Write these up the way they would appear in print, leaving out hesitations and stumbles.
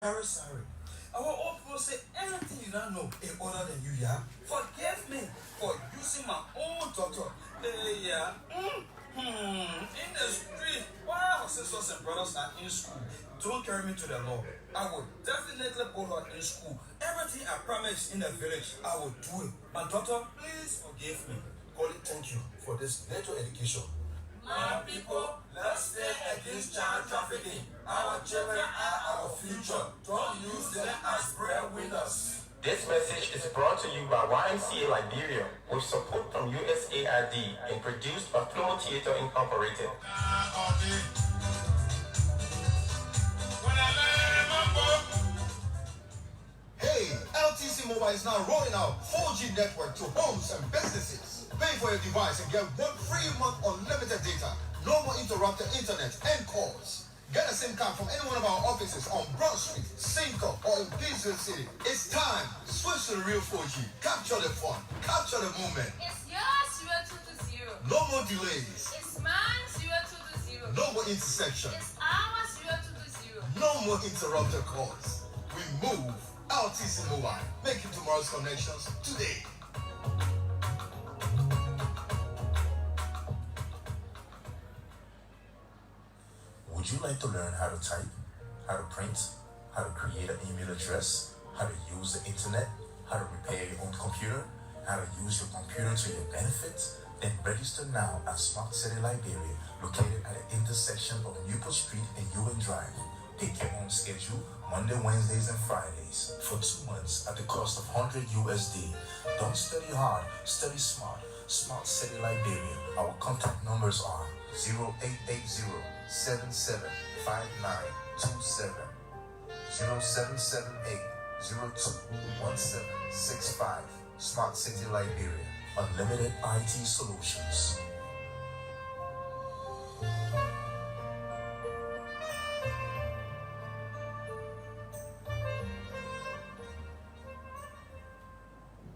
Very sorry. Our old people say anything you don't know is older than you, yeah. Forgive me for using my own daughter. Yeah. In the street, while her sisters and brothers are in school, don't carry me to the law. I will definitely put her in school. Everything I promised in the village, I will do it. My daughter, please forgive me. Call it thank you for this little education. My people, let's stay against child trafficking. Our children are our future. Don't use them as breadwinners. This message is brought to you by YMCA Liberia with support from USAID and produced by Flow Theatre Incorporated. Hey, LTC Mobile is now rolling out 4G network to homes and businesses. Pay for your device and get 1 free month unlimited data. No more interrupted internet and calls. Get a SIM card from any one of our offices on Broad Street, Simcoe, or in Peaceville City. It's time. Switch to the real 4G. Capture the fun. Capture the moment. It's yours 0220. No more delays. It's mine 0220. No more intersection. It's ours 0220. No more interrupted calls. We move. LTC Mobile. Making tomorrow's connections today. Would you like to learn how to type, how to print, how to create an email address, how to use the internet, how to repair your own computer, how to use your computer to your benefit? Then register now at Smart City Liberia, located at the intersection of Newport Street and Ewan Drive. Pick your own schedule, Monday, Wednesdays, and Fridays for 2 months at the cost of $100 USD. Don't study hard, study smart. Smart City Liberia. Our contact numbers are 0880-775927, 0778-021765. Smart City Liberia. Unlimited IT solutions.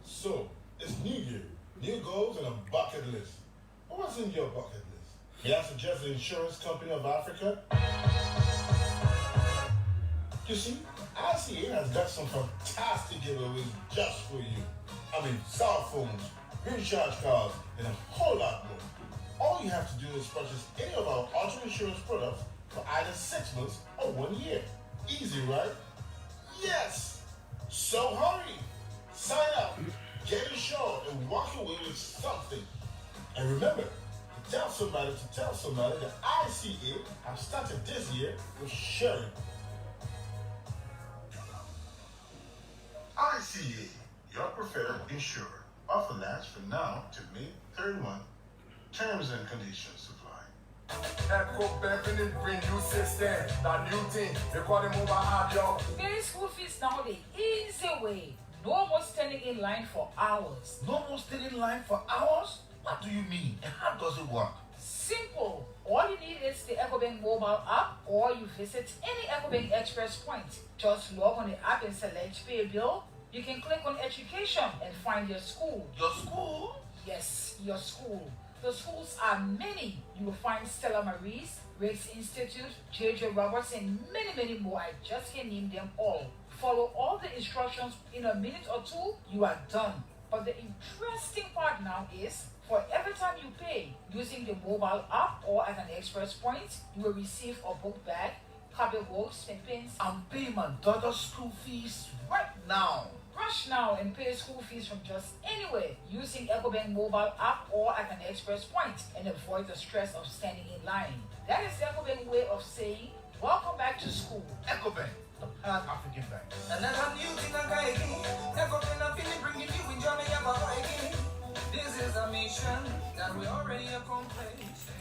So, it's New Year, new goals and a bucket list. But what's in your bucket list? May I suggest the Insurance Company of Africa? You see, ICA has got some fantastic giveaways just for you. I mean, cell phones, recharge cards, and a whole lot more. All you have to do is purchase any of our auto insurance products for either 6 months or 1 year. Easy, right? Yes! So hurry! Sign up, get insured, and walk away with something. And remember, to tell somebody that ICA have started this year with sharing. ICA, your preferred insurer. Offer lasts from now to May 31. Terms and conditions apply. EcoBank bring new system, that new thing, they call it mobile app, yo. Pay school fees now the easy way. No more standing in line for hours. No more standing in line for hours? What do you mean? And how does it work? Simple. All you need is the EcoBank mobile app, or you visit any EcoBank Express point. Just log on the app and select Pay Bill. You can click on Education and find your school. Your school? Yes, your school. The schools are many. You will find Stella Marie's, Race Institute, J.J. Roberts, and many, many more. I just can't name them all. Follow all the instructions in a minute or two, you are done. But the interesting part now is, for every time you pay using the mobile app or at an express point, you will receive a book bag, copybooks, and pens. I'm paying my daughter's school fees right now. Rush now and pay school fees from just anywhere using EcoBank mobile app or at an express point and avoid the stress of standing in line. That is the EcoBank way of saying, welcome back to school. EcoBank, the Pan-African Bank. Another new thing I'm getting. EcoBank, I'm feeling bringing you in Jamaica again. This is a mission that we already accomplished.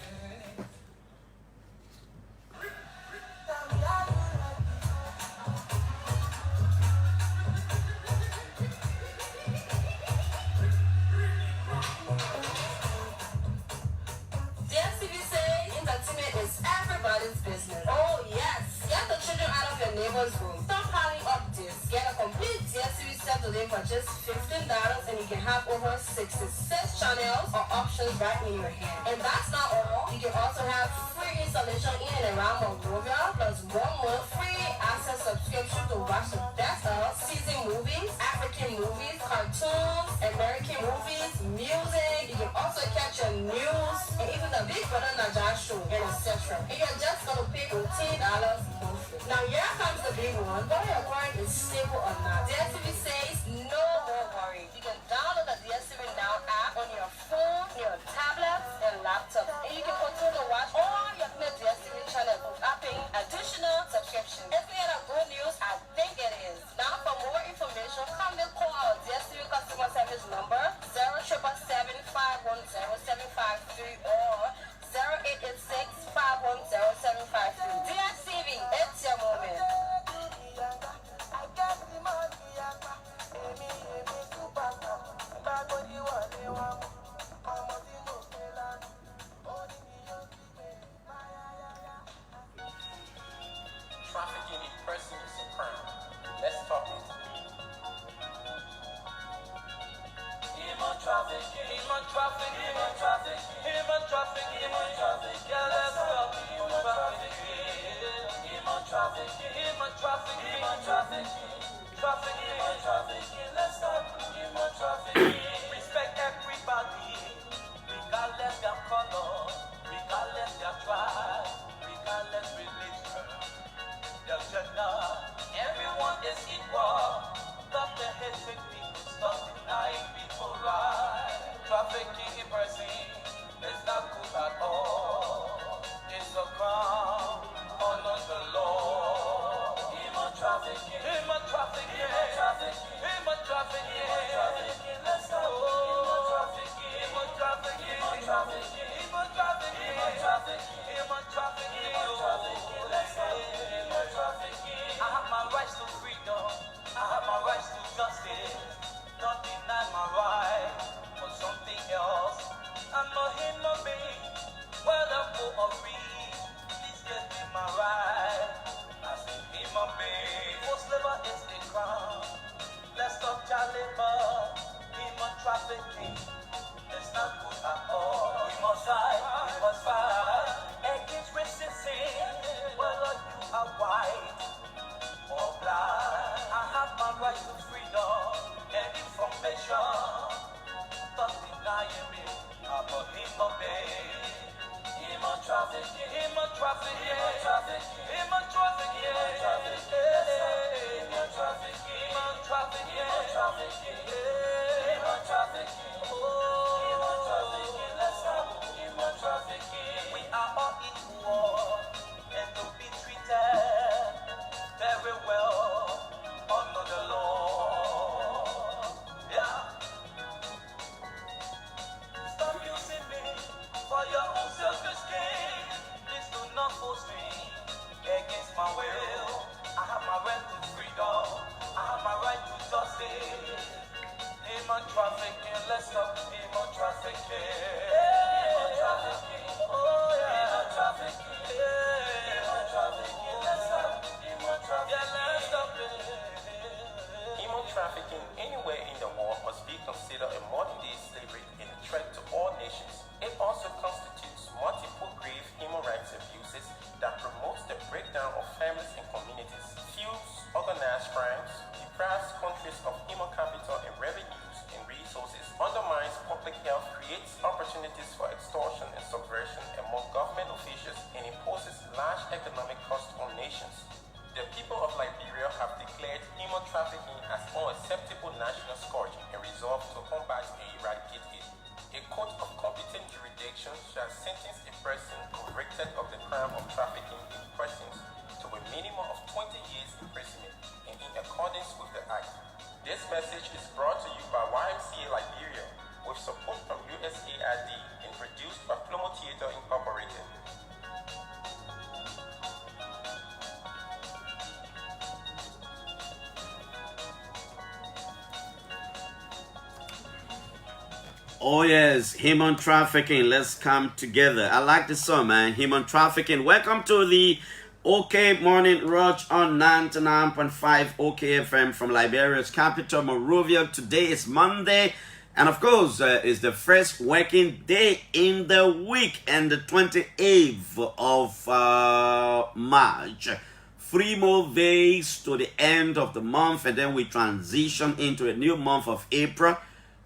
Everybody's business. Oh yes, get the children out of your neighbor's room. Stop piling up this. Get a complete DSTV set today for just $15 and you can have over 66 channels or options right in your hand. And that's not all. You can also have free installation in and around Monrovia plus 1 month free access subscription subscription to watch the best of season movies, African movies, cartoons, American movies, music. You can also catch your news and even the Big Brother Naija show and etc. And you're just gonna pay $14 monthly. Now here comes the big one. Whether your current is stable or not, DSTV says no more worry. You can download the DSTV Now app on your phone, your tablets, and laptop, and you can continue to watch all your DSTV channels without paying additional subscription. If you had a good news, I think it is. Now for more information, kindly call our DSTV customer service number 0777-510-753 or 0886-510-753. DSTV, it's your moment. Trafficking in person is a crime. Let's stop it. Human trafficking, human trafficking, human trafficking, human trafficking, human trafficking. Yeah, let's stop human trafficking. Human trafficking, human trafficking, human trafficking, trafficking, human trafficking. Let's stop human trafficking. Respect everybody, regardless their color, regardless their tribe, regardless religion, their gender. Everyone is equal. Stop the hatred, people. Stop denying people right. Trafficking in person is not good at all. It's a crime under the law. Human trafficking, human trafficking, human trafficking, human trafficking, human trafficking. Let's go. Human trafficking, human trafficking, human trafficking, human trafficking, human trafficking, human trafficking, human trafficking. Let's go. Human trafficking. I have my rights to freedom. I have my rights to justice. Don't deny my right for something else. I'm a human being, whether poor or rich. Please get me my right as a human being. Forced labor is a crime. Let's stop child labor, human trafficking. It's not good at all. We must fight against racism. Whether you are white or black, I have my right to freedom and information. Stop denying me, I'm a human being. Human trafficking, human trafficking, human trafficking, human trafficking, human trafficking, human trafficking, human trafficking, human trafficking, human trafficking, human trafficking. Let's stop human trafficking. We are all equal and to be treated very well under the law. Yeah. Stop using me for your own selfish gain. Please do not force me against my will. I have my right to freedom. I have my right to justice. Human trafficking, let's stop human trafficking. Human trafficking, oh yeah. Human trafficking, human trafficking, let's stop human trafficking. Yeah, let's stop it. Human trafficking anywhere in the world must be considered a modern-day slavery and a threat to all nations. It also constitutes multiple grave human rights abuses that promotes the breakdown of families and communities, fuels organized crimes, deprives countries of human capital and revenues and resources, undermines public health, creates opportunities for extortion and subversion among government officials, and imposes large economic costs on nations. The people of Liberia have declared human trafficking as unacceptable national scourge and resolved to combat and eradicate it. A court of competent jurisdiction shall sentence a person convicted of the crime of trafficking in persons to a minimum of 20 years imprisonment and in accordance with the Act. This message is brought to you by YMCA Liberia with support from USAID and produced by Plomo Theatre Incorporated. Oh yes, human trafficking. Let's come together. I like the song, man. Human trafficking. Welcome to the OK Morning Rush on 99.5 OK FM from Liberia's capital, Monrovia. Today is Monday, and of course, it's the first working day in the week, and the 28th of March. 3 more days to the end of the month, and then we transition into a new month of April.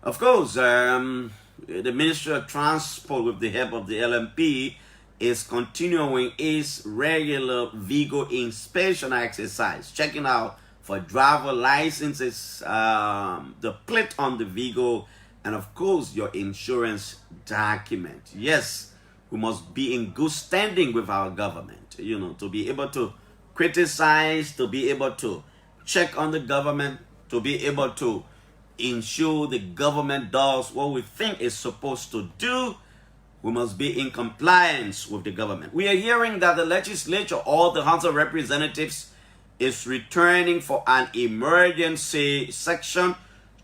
Of course, the Ministry of Transport, with the help of the LMP, is continuing its regular vehicle inspection exercise, checking out for driver licenses, the plate on the vehicle, and of course your insurance document. Yes, we must be in good standing with our government, you know, to be able to criticize, to be able to check on the government, to be able to ensure the government does what we think it's supposed to do. We must be in compliance with the government. We are hearing that the legislature, or the House of Representatives, is returning for an emergency section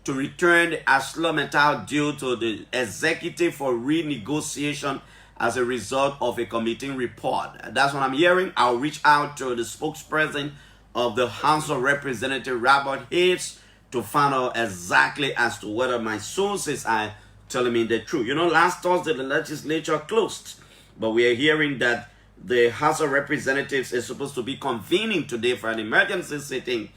to return the ArcelorMittal due to the executive for renegotiation as a result of a committee report. That's what I'm hearing. I'll reach out to the spokesperson of the House of Representatives, Robert Hayes, to find out exactly as to whether my sources are telling me the truth. You know, last Thursday the legislature closed, but we are hearing that the House of Representatives is supposed to be convening today for an emergency sitting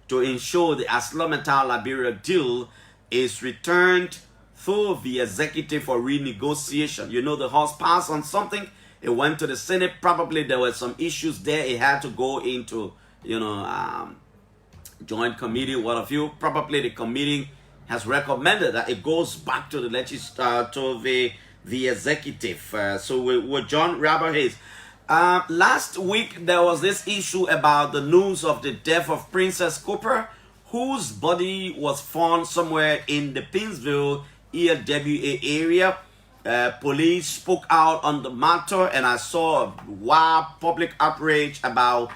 to ensure the ArcelorMittal Liberia deal is returned through the executive for renegotiation. You know, the House passed on something, it went to the Senate. Probably there were some issues there. It had to go into, you know, joint committee, what have you. Probably the committee has recommended that it goes back to the the executive. So with John Robert Hayes. Last week there was this issue about the news of the death of Princess Cooper, whose body was found somewhere in the Pinsville ELWA area. Police spoke out on the matter, and I saw a wild public outrage about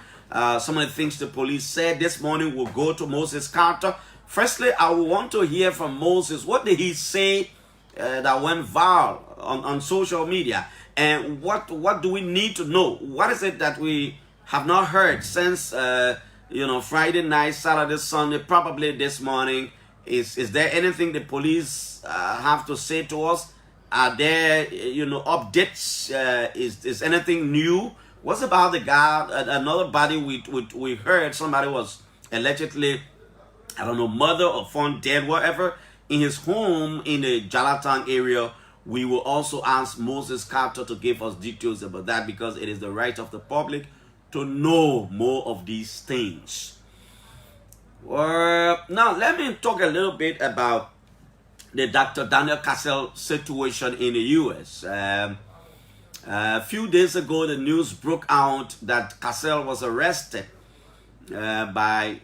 some of the things the police said. This morning we'll go to Moses Carter. Firstly, I would want to hear from Moses. What did he say that went viral on social media? And what do we need to know? What is it that we have not heard since, you know, Friday night, Saturday, Sunday, probably this morning? Is there anything the police have to say to us? Are there, you know, updates? Is anything new? What's about the guy, another body we heard somebody was allegedly, I don't know, murder or found dead, whatever, in his home in the Jalatan area. We will also ask Moses Carter to give us details about that, because it is the right of the public to know more of these things. Now, let me talk a little bit about the Dr. Daniel Cassell situation in the U.S. A few days ago, the news broke out that Cassell was arrested by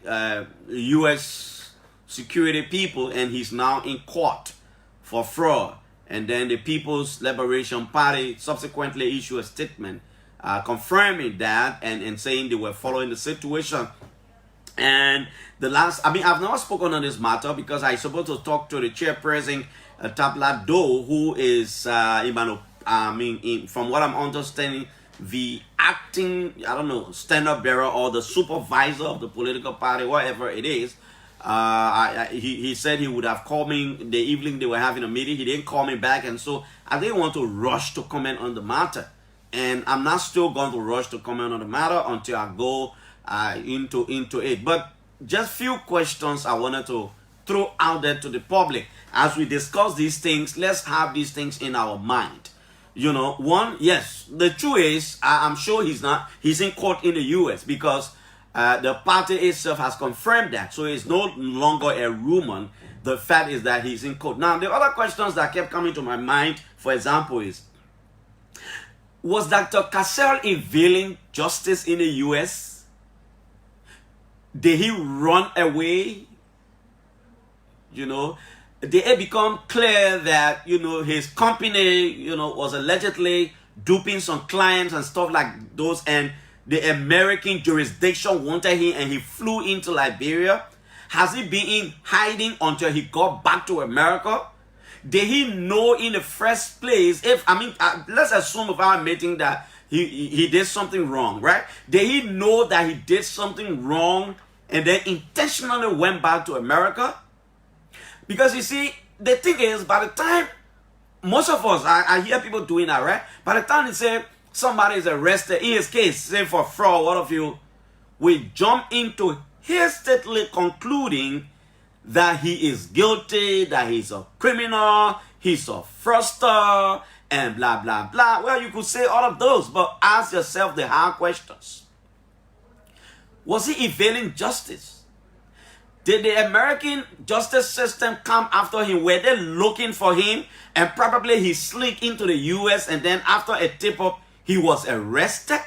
U.S. security people, and he's now in court for fraud. And then the People's Liberation Party subsequently issued a statement confirming that and saying they were following the situation. And I've not spoken on this matter because I'm supposed to talk to the chairperson, Tabla Doe, who is, from what I'm understanding, the acting, stand-up bearer or the supervisor of the political party, whatever it is. He said he would have called me the evening they were having a meeting. He didn't call me back, and so I didn't want to rush to comment on the matter. And I'm not still going to rush to comment on the matter until I go into it. But just few questions I wanted to throw out there to the public. As we discuss these things, let's have these things in our mind. You know, one, yes, the truth is, I'm sure he's in court in the U.S. because the party itself has confirmed that. So it's no longer a rumor. The fact is that he's in court. Now, the other questions that kept coming to my mind, for example, is, was Dr. Cassell availing justice in the U.S.? Did he run away? You know, did it become clear that, you know, his company, you know, was allegedly duping some clients and stuff like those, and the American jurisdiction wanted him and he flew into Liberia? Has he been in hiding until he got back to America? Did he know in the first place, let's assume without admitting that he did something wrong, right? Did he know that he did something wrong and then intentionally went back to America? Because you see, the thing is, by the time, most of us, I hear people doing that, right? By the time they say somebody is arrested, in his case, say for fraud, what of you, we jump into hastily concluding that he is guilty, that he's a criminal, he's a fraudster, and blah, blah, blah. Well, you could say all of those, but ask yourself the hard questions. Was he evading justice? Did the American justice system come after him? Were they looking for him? And probably he slipped into the US, and then after a tip-up, he was arrested?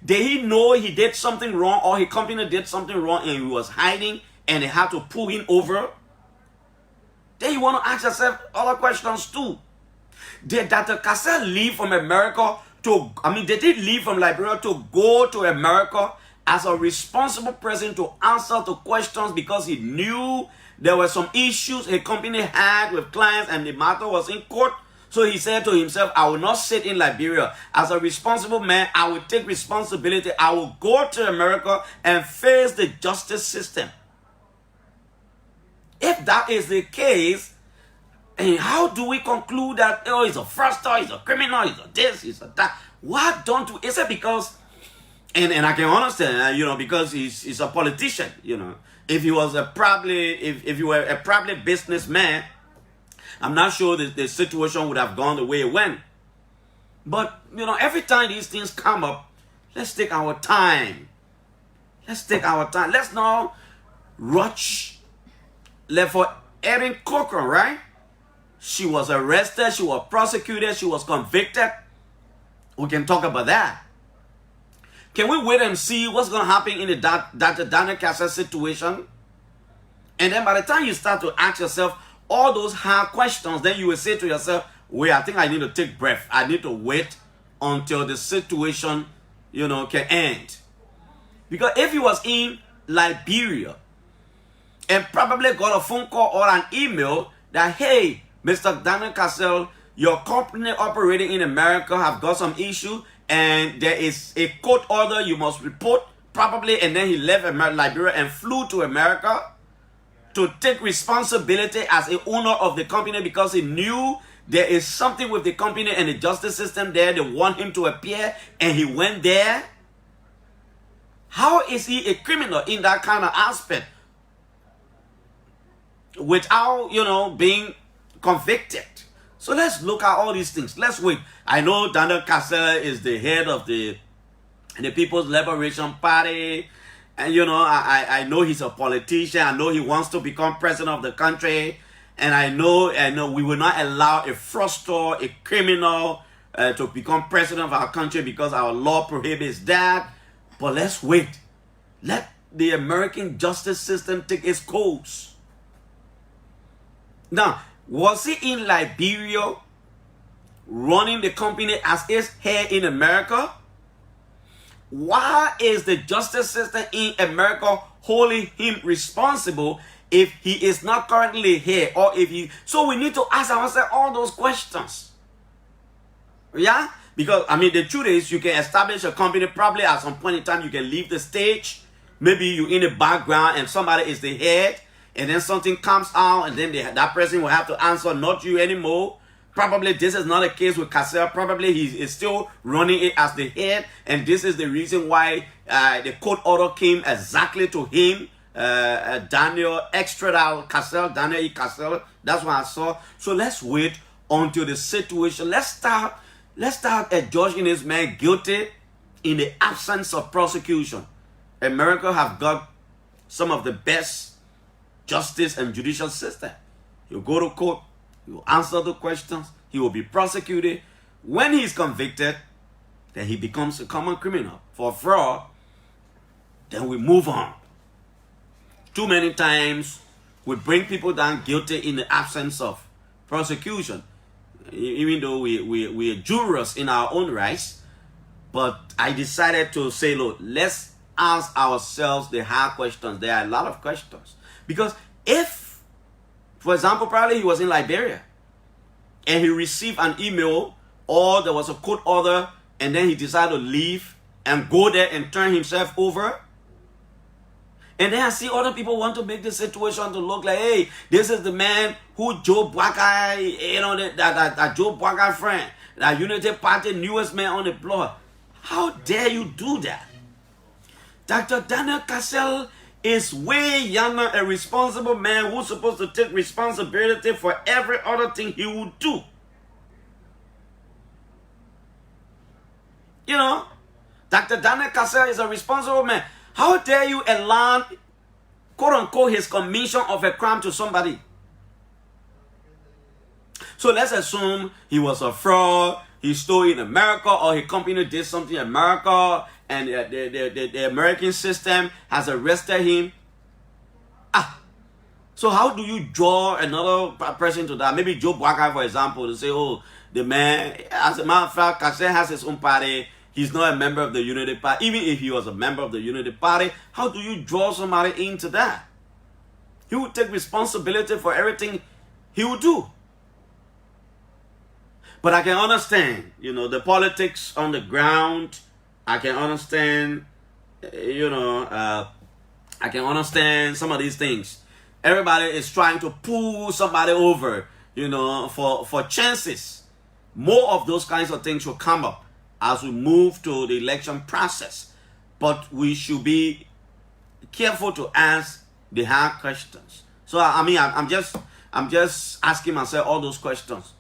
Did he know he did something wrong, or his company did something wrong and he was hiding and they had to pull him over? Then you want to ask yourself other questions too. Did Dr. Cassell leave from America did he leave from Liberia to go to America as a responsible person to answer to questions because he knew there were some issues a company had with clients and the matter was in court? So he said to himself, I will not sit in Liberia. As a responsible man, I will take responsibility. I will go to America and face the justice system. If that is the case, and how do we conclude that, oh, he's a fraudster, he's a criminal, he's a this, he's a that? Why don't we? Is it because, and I can understand, because he's a politician, If he was if he were a probably businessman, I'm not sure that the situation would have gone the way it went. But, every time these things come up, let's take our time. Let's not rush. Like for Erin Cochran, right? She was arrested, she was prosecuted, she was convicted. We can talk about that. Can we wait and see what's going to happen in the Dr. Daniel Cassell situation? And then by the time you start to ask yourself all those hard questions, then you will say to yourself, wait, I think I need to take breath. I need to wait until the situation, can end. Because if he was in Liberia and probably got a phone call or an email that, hey, Mr. Daniel Cassell, your company operating in America have got some issue and there is a court order you must report, probably, and then he left Liberia and flew to America to take responsibility as a owner of the company because he knew there is something with the company and the justice system there. They want him to appear and he went there. How is he a criminal in that kind of aspect without, being convicted? So let's look at all these things. Let's wait. I know Daniel Cassell is the head of the People's Liberation Party. And, I know he's a politician. I know he wants to become president of the country. And I know we will not allow a fraudster, a criminal to become president of our country because our law prohibits that. But let's wait. Let the American justice system take its course. Now, was he in Liberia running the company as his head in America? Why is the justice system in America holding him responsible if he is not currently here? Or if he... So we need to ask ourselves all those questions. Yeah? Because, the truth is, you can establish a company, probably at some point in time, you can leave the stage. Maybe you're in the background and somebody is the head. And then something comes out and then that person will have to answer, not you anymore. Probably this is not the case with Cassell. Probably he is still running it as the head. And this is the reason why the court order came exactly to him. Daniel Extradal Cassell, Daniel E. Cassell. That's what I saw. So let's wait until the situation. Let's start adjudging this man guilty in the absence of prosecution. America have got some of the best justice and judicial system. You go to court, you answer the questions, he will be prosecuted. When he is convicted, then he becomes a common criminal. For fraud, then we move on. Too many times, we bring people down guilty in the absence of prosecution. Even though we are jurors in our own rights. But I decided to say, look, let's ask ourselves the hard questions. There are a lot of questions. Because if, for example, probably he was in Liberia and he received an email or there was a court order and then he decided to leave and go there and turn himself over. And then I see other people want to make the situation to look like, hey, this is the man who Joe Boakai, that Joe Boakai friend, that Unity Party newest man on the block. How dare you do that? Dr. Daniel Cassell is way younger, a responsible man who's supposed to take responsibility for every other thing he would do. You know, Dr. Daniel Cassell is a responsible man. How dare you allow, quote unquote, his commission of a crime to somebody? So let's assume he was a fraud, he stole in America, or his company did something in America, and the American system has arrested him. So how do you draw another person to that? Maybe Joe Boakai, for example, to say, oh, the man, as a matter of fact, Cassell has his own party. He's not a member of the Unity Party. Even if he was a member of the Unity Party, how do you draw somebody into that? He would take responsibility for everything he would do. But I can understand, you know, the politics on the ground. I can understand, you know, I can understand some of these things. Everybody is trying to pull somebody over, you know, for chances. More of those kinds of things will come up as we move to the election process. But we should be careful to ask the hard questions. So, I mean, I'm just asking myself all those questions.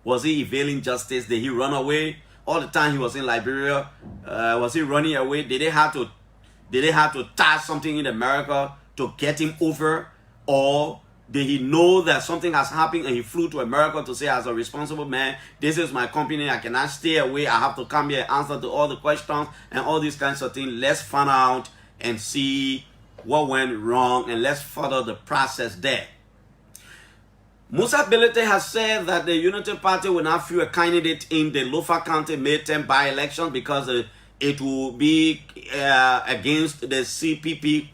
Was he evading justice? Did he run away? All the time he was in Liberia, was he running away? Did they have to touch something in America to get him over? Or did he know that something has happened and he flew to America to say, as a responsible man, this is my company, I cannot stay away, I have to come here and answer to all the questions and all these kinds of things. Let's find out and see what went wrong, and let's further the process there. Musa Belete has said that the Unity Party will not field a candidate in the Lofa County midterm by-election because it will be against the CPP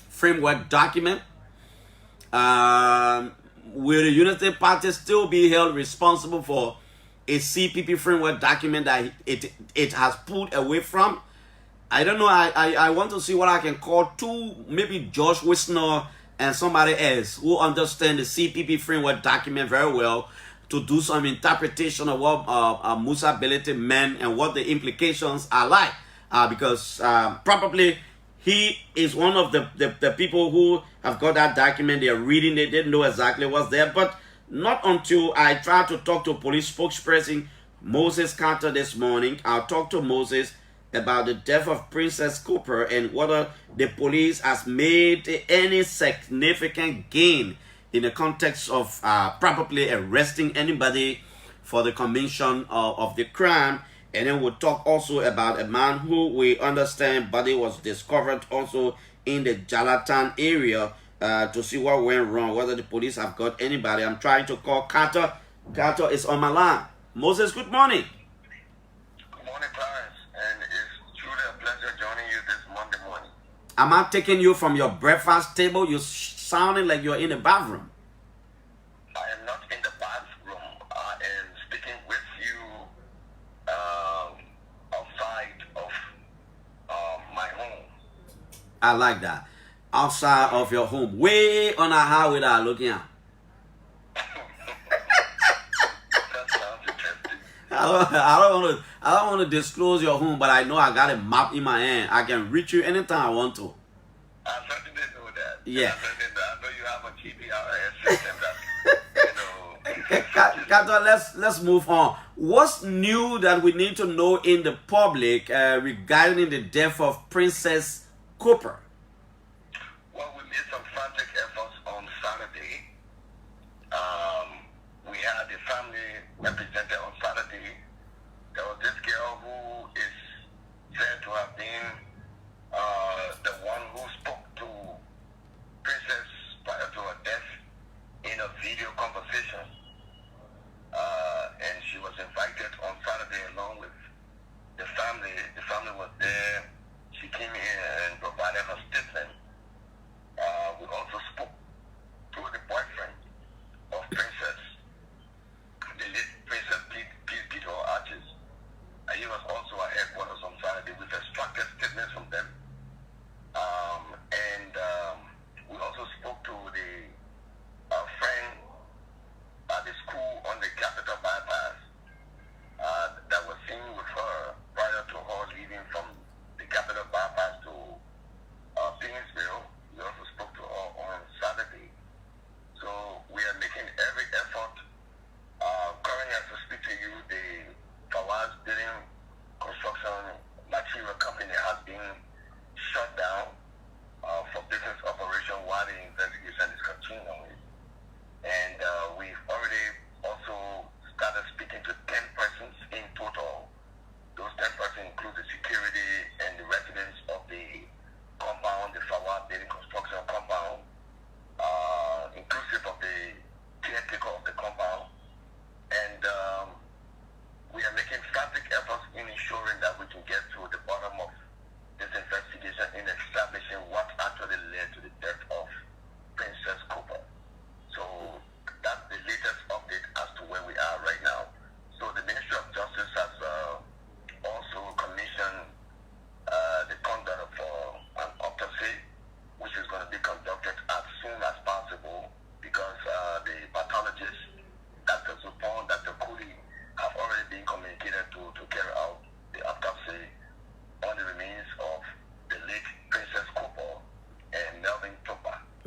framework document. Will the Unity Party still be held responsible for a CPP framework document that it has pulled away from? I don't know. I want to see what I can call maybe Josh Wisner and somebody else who understand the CPP framework document very well to do some interpretation of what Musa Belete meant and what the implications are like. Because probably he is one of the people who have got that document. They are reading it. They didn't know exactly what's there. But not until I tried to talk to police spokesperson Moses Carter this morning. I'll talk to Moses about the death of Princess Cooper and whether the police has made any significant gain in the context of probably arresting anybody for the commission of the crime. And then we'll talk also about a man who we understand body was discovered also in the Jalatan area to see what went wrong, whether the police have got anybody. I'm trying to call Carter. Carter is on my line. Moses, good morning. Good morning, Clarence. And it's truly a pleasure joining you this Monday morning. Am I taking you from your breakfast table? You're sounding like you're in the bathroom. I am not in the bathroom. I am speaking with you outside of my home. I like that. Outside of your home. Way on a highway that I'm looking at. That sounds interesting. I don't want to disclose your home, but I know I got a map in my hand. I can reach you anytime I want to. I certainly didn't know that. Yeah. I know you have a GPRS system that, Carter, let's move on. What's new that we need to know in the public regarding the death of Princess Cooper? Well, we made some frantic efforts on Saturday. We had the family represented on Saturday. There was this girl who is said to have been the one who spoke to Princess prior to her death in a video conversation. And she was invited on Saturday along with the family. The family was there. She came in and provided her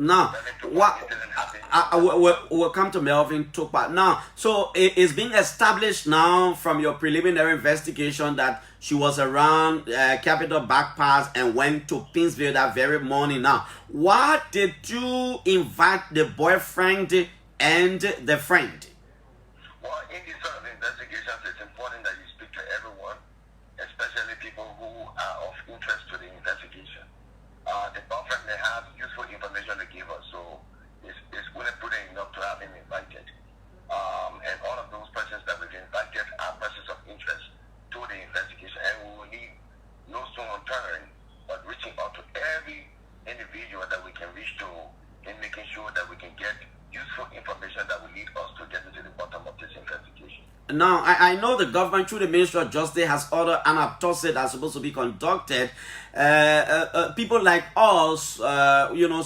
Now, what? We'll come to Melvin Tukpa now. So it's being established now from your preliminary investigation that she was around Capitol Back Pass and went to Pinsville that very morning. Now, what did you invite the boyfriend and the friend? Well, in these sort of investigations, it's important that you speak to everyone, especially people who are of interest to the investigation. The boyfriend may have useful information to give us, so it's really prudent enough to have him invited. And all of those persons that we've invited are persons of interest to the investigation, and we will need no stone unturned, but reaching out to every individual that we can reach to in making sure that we can get useful information that will lead us to get to the bottom of this investigation. Now, I know the government through the Ministry of Justice has ordered an autopsy that's supposed to be conducted. People like us,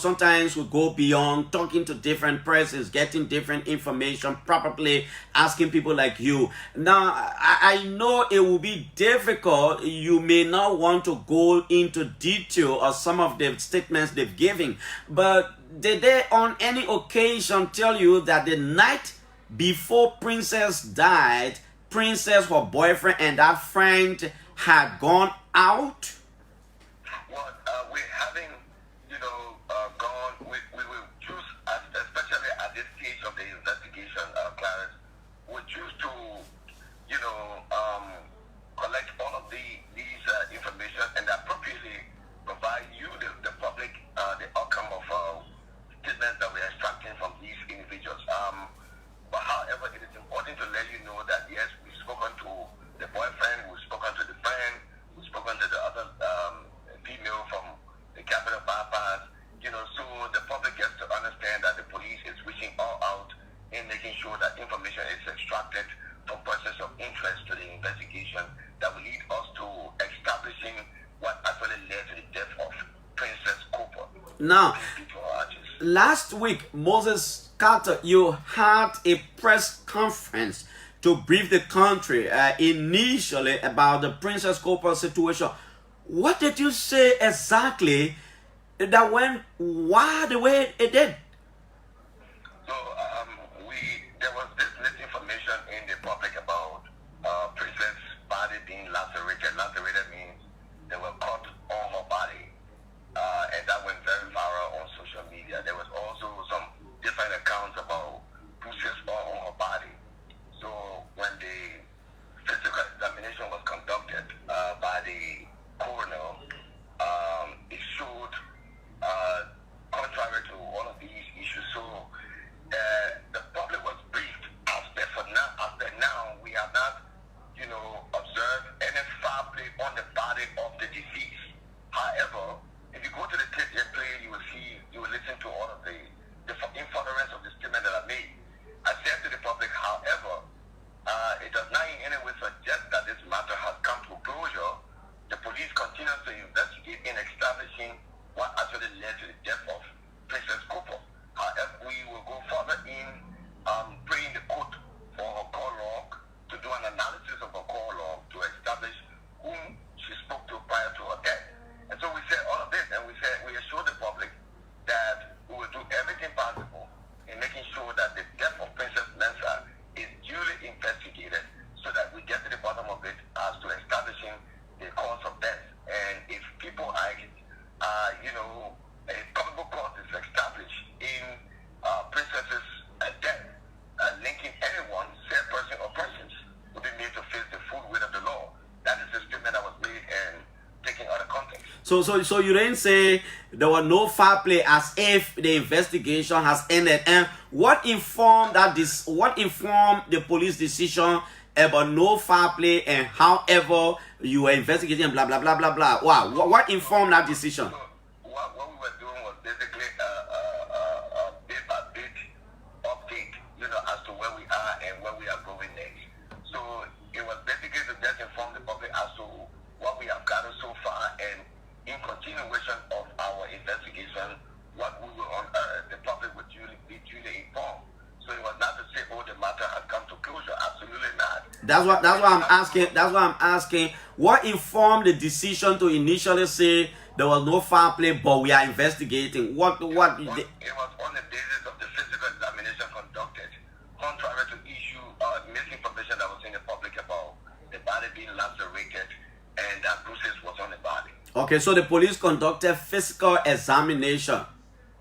sometimes we go beyond talking to different persons, getting different information, probably asking people like you. Now, I know it will be difficult. You may not want to go into detail of some of the statements they've given, but did they on any occasion tell you that the night before Princess died, Princess, her boyfriend, and that friend had gone out? Well, we haven't, gone. We will choose, especially at this stage of the investigation, Clarence, we choose to, collect all of these information and appropriately provide you, the public, the outcome of statements that we're extracting from these individuals. But however, it is important to let you know that yes, we've spoken to the boyfriend, we've spoken to the friend, we've spoken to the other female from the Capitol Bypass, so the public gets to understand that the police is reaching all out in making sure that information is extracted from persons of interest to the investigation that will lead us to establishing what actually led to the death of Princess Cooper. Now, last week, Moses Carter, you had a press conference to brief the country initially about the Princess Cooper situation. What did you say exactly that went the way it did? So there was this misinformation in the public about Princess' body being lacerated. Lacerated means they were cut on her body, and that went very viral on social media. There was also some different accounts about bruises on her body. So when the physical examination was conducted by the coroner, it showed contrary to all of these issues. So the public was briefed. After now, we have not, observed any foul play on the body of the deceased. However, if you go to the tape play, you will listen to all of the inference of the statement that I made. I said to the public, however, it does not in any way suggest that this matter has come to closure. The police continue to investigate in establishing what actually led to the death of Princess Cooper. However, we will go further in praying the court for her call log to do an analysis of her call log to establish whom she spoke to prior to her death. And so we said all of this, and we assure the public that we will do everything possible in making sure that the death of Princess Mensah is duly investigated so that we get to the bottom of it as to establishing the cause of death. And if people are, a probable cause is established in Princess's death, linking anyone, said person or persons, will be made to face the full weight of the law. That is the statement that was made and taken out of context. So you didn't say there was no foul play as if the investigation has ended. And what informed the police decision about no foul play and however you were investigating blah blah blah blah blah? Wow, what informed that decision? So what we were doing was basically a bit by bit update, as to where we are and where we are going next. So it was basically to just inform the public as to what we have gathered so far, and in continuation of our investigation, what we will unearth, the public will be duly informed. So it was not to say, the matter has come to closure. Absolutely not. That's what I'm asking. What informed the decision to initially say there was no foul play, but we are investigating. What? It was on the basis of the physical examination conducted, contrary to issue misinformation that was in the public about the body being lacerated and that bruises was on the body. Okay, so the police conducted physical examination.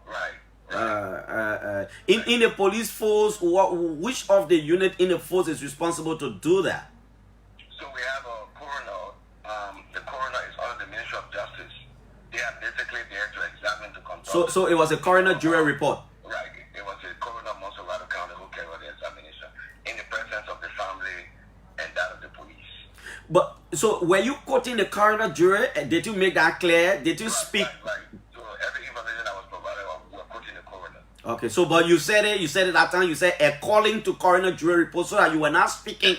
Right. In the police force, which of the unit in the force is responsible to do that? So we have a coroner. The coroner is under the Ministry of Justice. They are basically there to examine, to conduct. So it was a coroner jury report. Right. It was a coroner of Monserrado County who carried out the examination in the presence of the family and that of the police. But so were you quoting the coroner jury? Did you make that clear? Did you speak? Right. So every information that was provided, we were quoting the coroner. Okay, so but you said it that time, you said according to coroner jury report, so that you were not speaking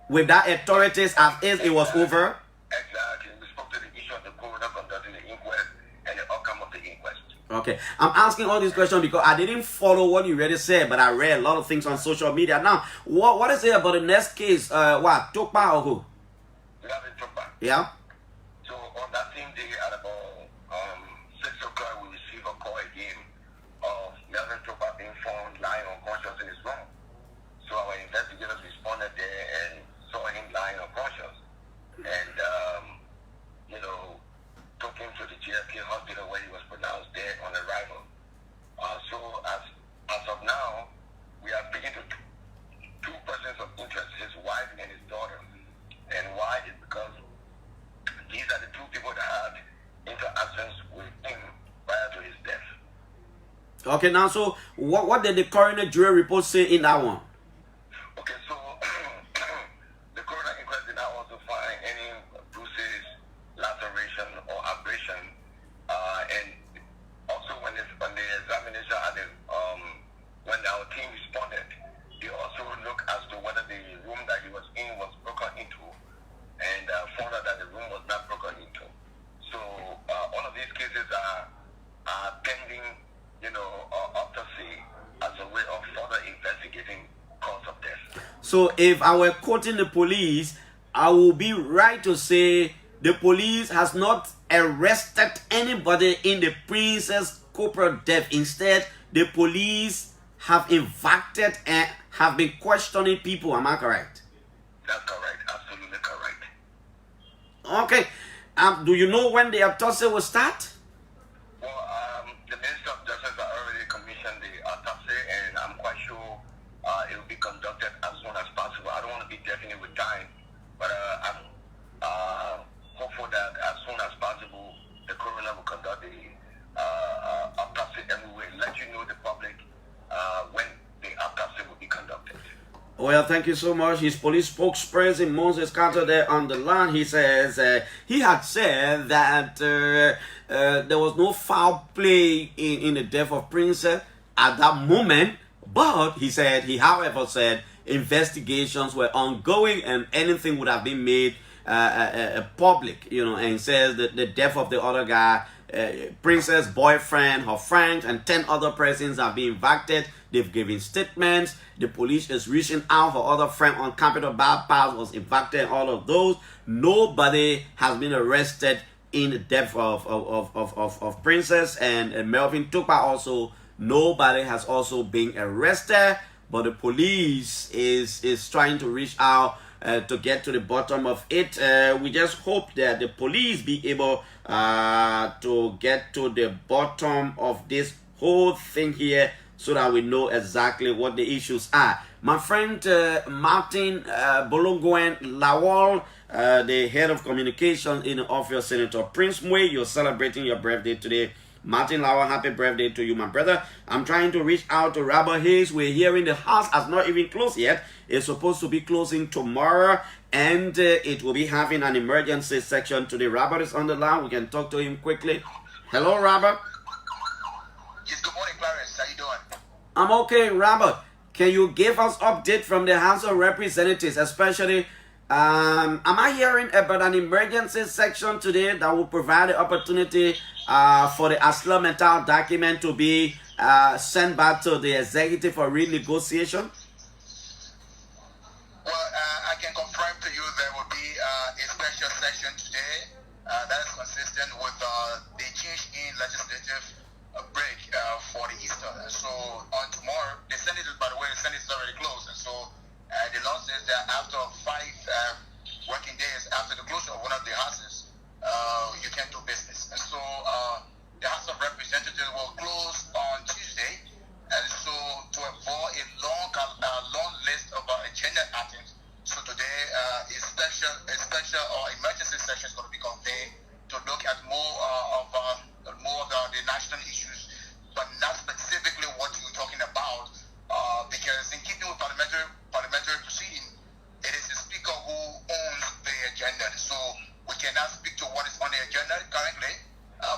with that authorities as if it was over. Exactly. We spoke to the issue of the coroner conducting the inquest and the outcome of the inquest. Okay, I'm asking all these questions because I didn't follow what you already said, but I read a lot of things on social media. Now, what is it about the next case? What, Tokpa or who? We have a Tokpa. Yeah. So on that same day at about 6 o'clock, we received a call again of Melvin Tokpa being found lying unconscious in his room. So our investigators responded there and saw him lying unconscious, and took him to the GFK hospital where he was pronounced dead on arrival. So as of now, we are speaking to two persons of interest, his wife and his daughter. And why is because these are the two people that had interactions with him prior to his death. Okay, now so what did the coroner jury report say in that one? Okay, so the coroner inquest did not also find any bruises, laceration, or abrasion. And also when the examination at when our team responded, they also looked as to whether the room that he was in was broken into, and found out that the room was not broken into. So all of these cases are pending, autopsy as a way of further investigating cause of death. So if I were quoting the police, I will be right to say the police has not arrested anybody in the Princess corporal death. Instead, the police have infected and have been questioning people. Am I correct? That's correct. Absolutely correct. Okay. Do you know when the autopsy will start? Well, the Minister of Justice has already commissioned the autopsy, and I'm quite sure it will be conducted as soon as possible. I don't want to be definite with time, but I'm hopeful that as soon as possible, the coroner will conduct the autopsy, and we will let you know, the public, when the autopsy will be conducted. Well, thank you so much. His police spokesperson, Moses Carter, there on the line, he says he had said that there was no foul play in the death of Princess at that moment, but he however said investigations were ongoing and anything would have been made public, and he says that the death of the other guy, Princess' boyfriend, her friends, and 10 other persons have been indicted. They've given statements. The police is reaching out. Her other friend on Capitol Bypass was indicted. All of those. Nobody has been arrested in the death of Princess and Melvin Tokpa. Also, nobody has also been arrested. But the police is trying to reach out to get to the bottom of it. We just hope that the police be able to get to the bottom of this whole thing here, so that we know exactly what the issues are. My friend Martin Bolongoen Lawal, the head of communications in the office of Senator Prince Mwe, you're celebrating your birthday today. Martin Lawal, happy birthday to you, my brother. I'm trying to reach out to Robert Hayes. We're hearing the house has not even closed yet. It's supposed to be closing tomorrow, and it will be having an emergency section today. Robert is on the line. We can talk to him quickly. Hello, Robert. Yes, good morning, Clarence. How you doing? I'm okay, Robert. Can you give us update from the House of Representatives, especially, am I hearing about an emergency section today that will provide the opportunity for the Aslam Mental document to be sent back to the executive for renegotiation? Well, I can confirm to you there will be a special session today that is consistent with the Senate is already closed. And so the law says that after 5 working days after the closure of one of the houses, you can't do business. And so the House of Representatives will close on Tuesday. And so to avoid a long list of agenda items, so today a special or emergency session is going to be convened to look at more of the national issues, but not specifically what you're talking about, because in keeping with parliamentary proceeding, it is the speaker who owns the agenda. So we cannot speak to what is on the agenda currently,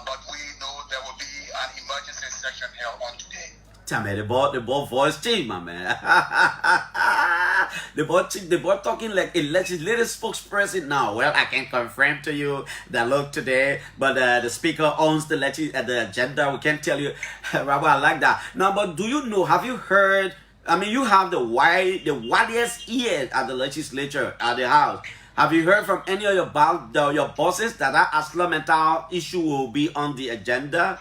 but we know there will be an emergency session held on today. Tell me, the boy voice changed, my man. the boy talking like a legislative spokesperson now. Well, I can confirm to you that look today, but the speaker owns the agenda. We can't tell you, Rabbi, I like that. Now, but do you know? Have you heard? I mean, you have the widest ears at the legislature at the house. Have you heard from any of your bosses that Asla issue will be on the agenda?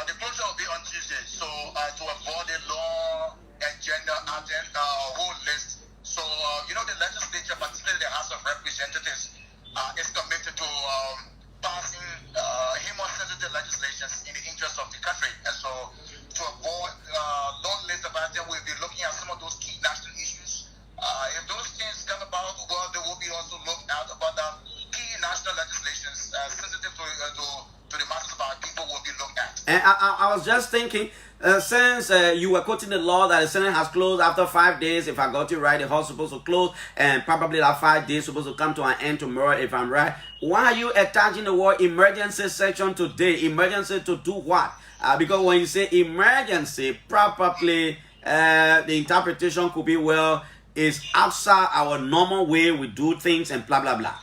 The closure will be on Tuesday, so to avoid the long agenda whole list. So the legislature, particularly the House of Representatives, is committed to passing human-sensitive legislation in the interest of the country. And so to avoid long list of items, we'll be looking at some of those key national issues. If those things come about, well, they will be also looked at about the key national legislations sensitive to the masses of our people will be looked at. And I was just thinking, since you were quoting the law that the Senate has closed after 5 days, if I got you right, the House is supposed to close, and probably that 5 days supposed to come to an end tomorrow, if I'm right. Why are you attaching the word emergency section today? Emergency to do what? Because when you say emergency, probably the interpretation could be, well, it's outside our normal way we do things and blah, blah, blah.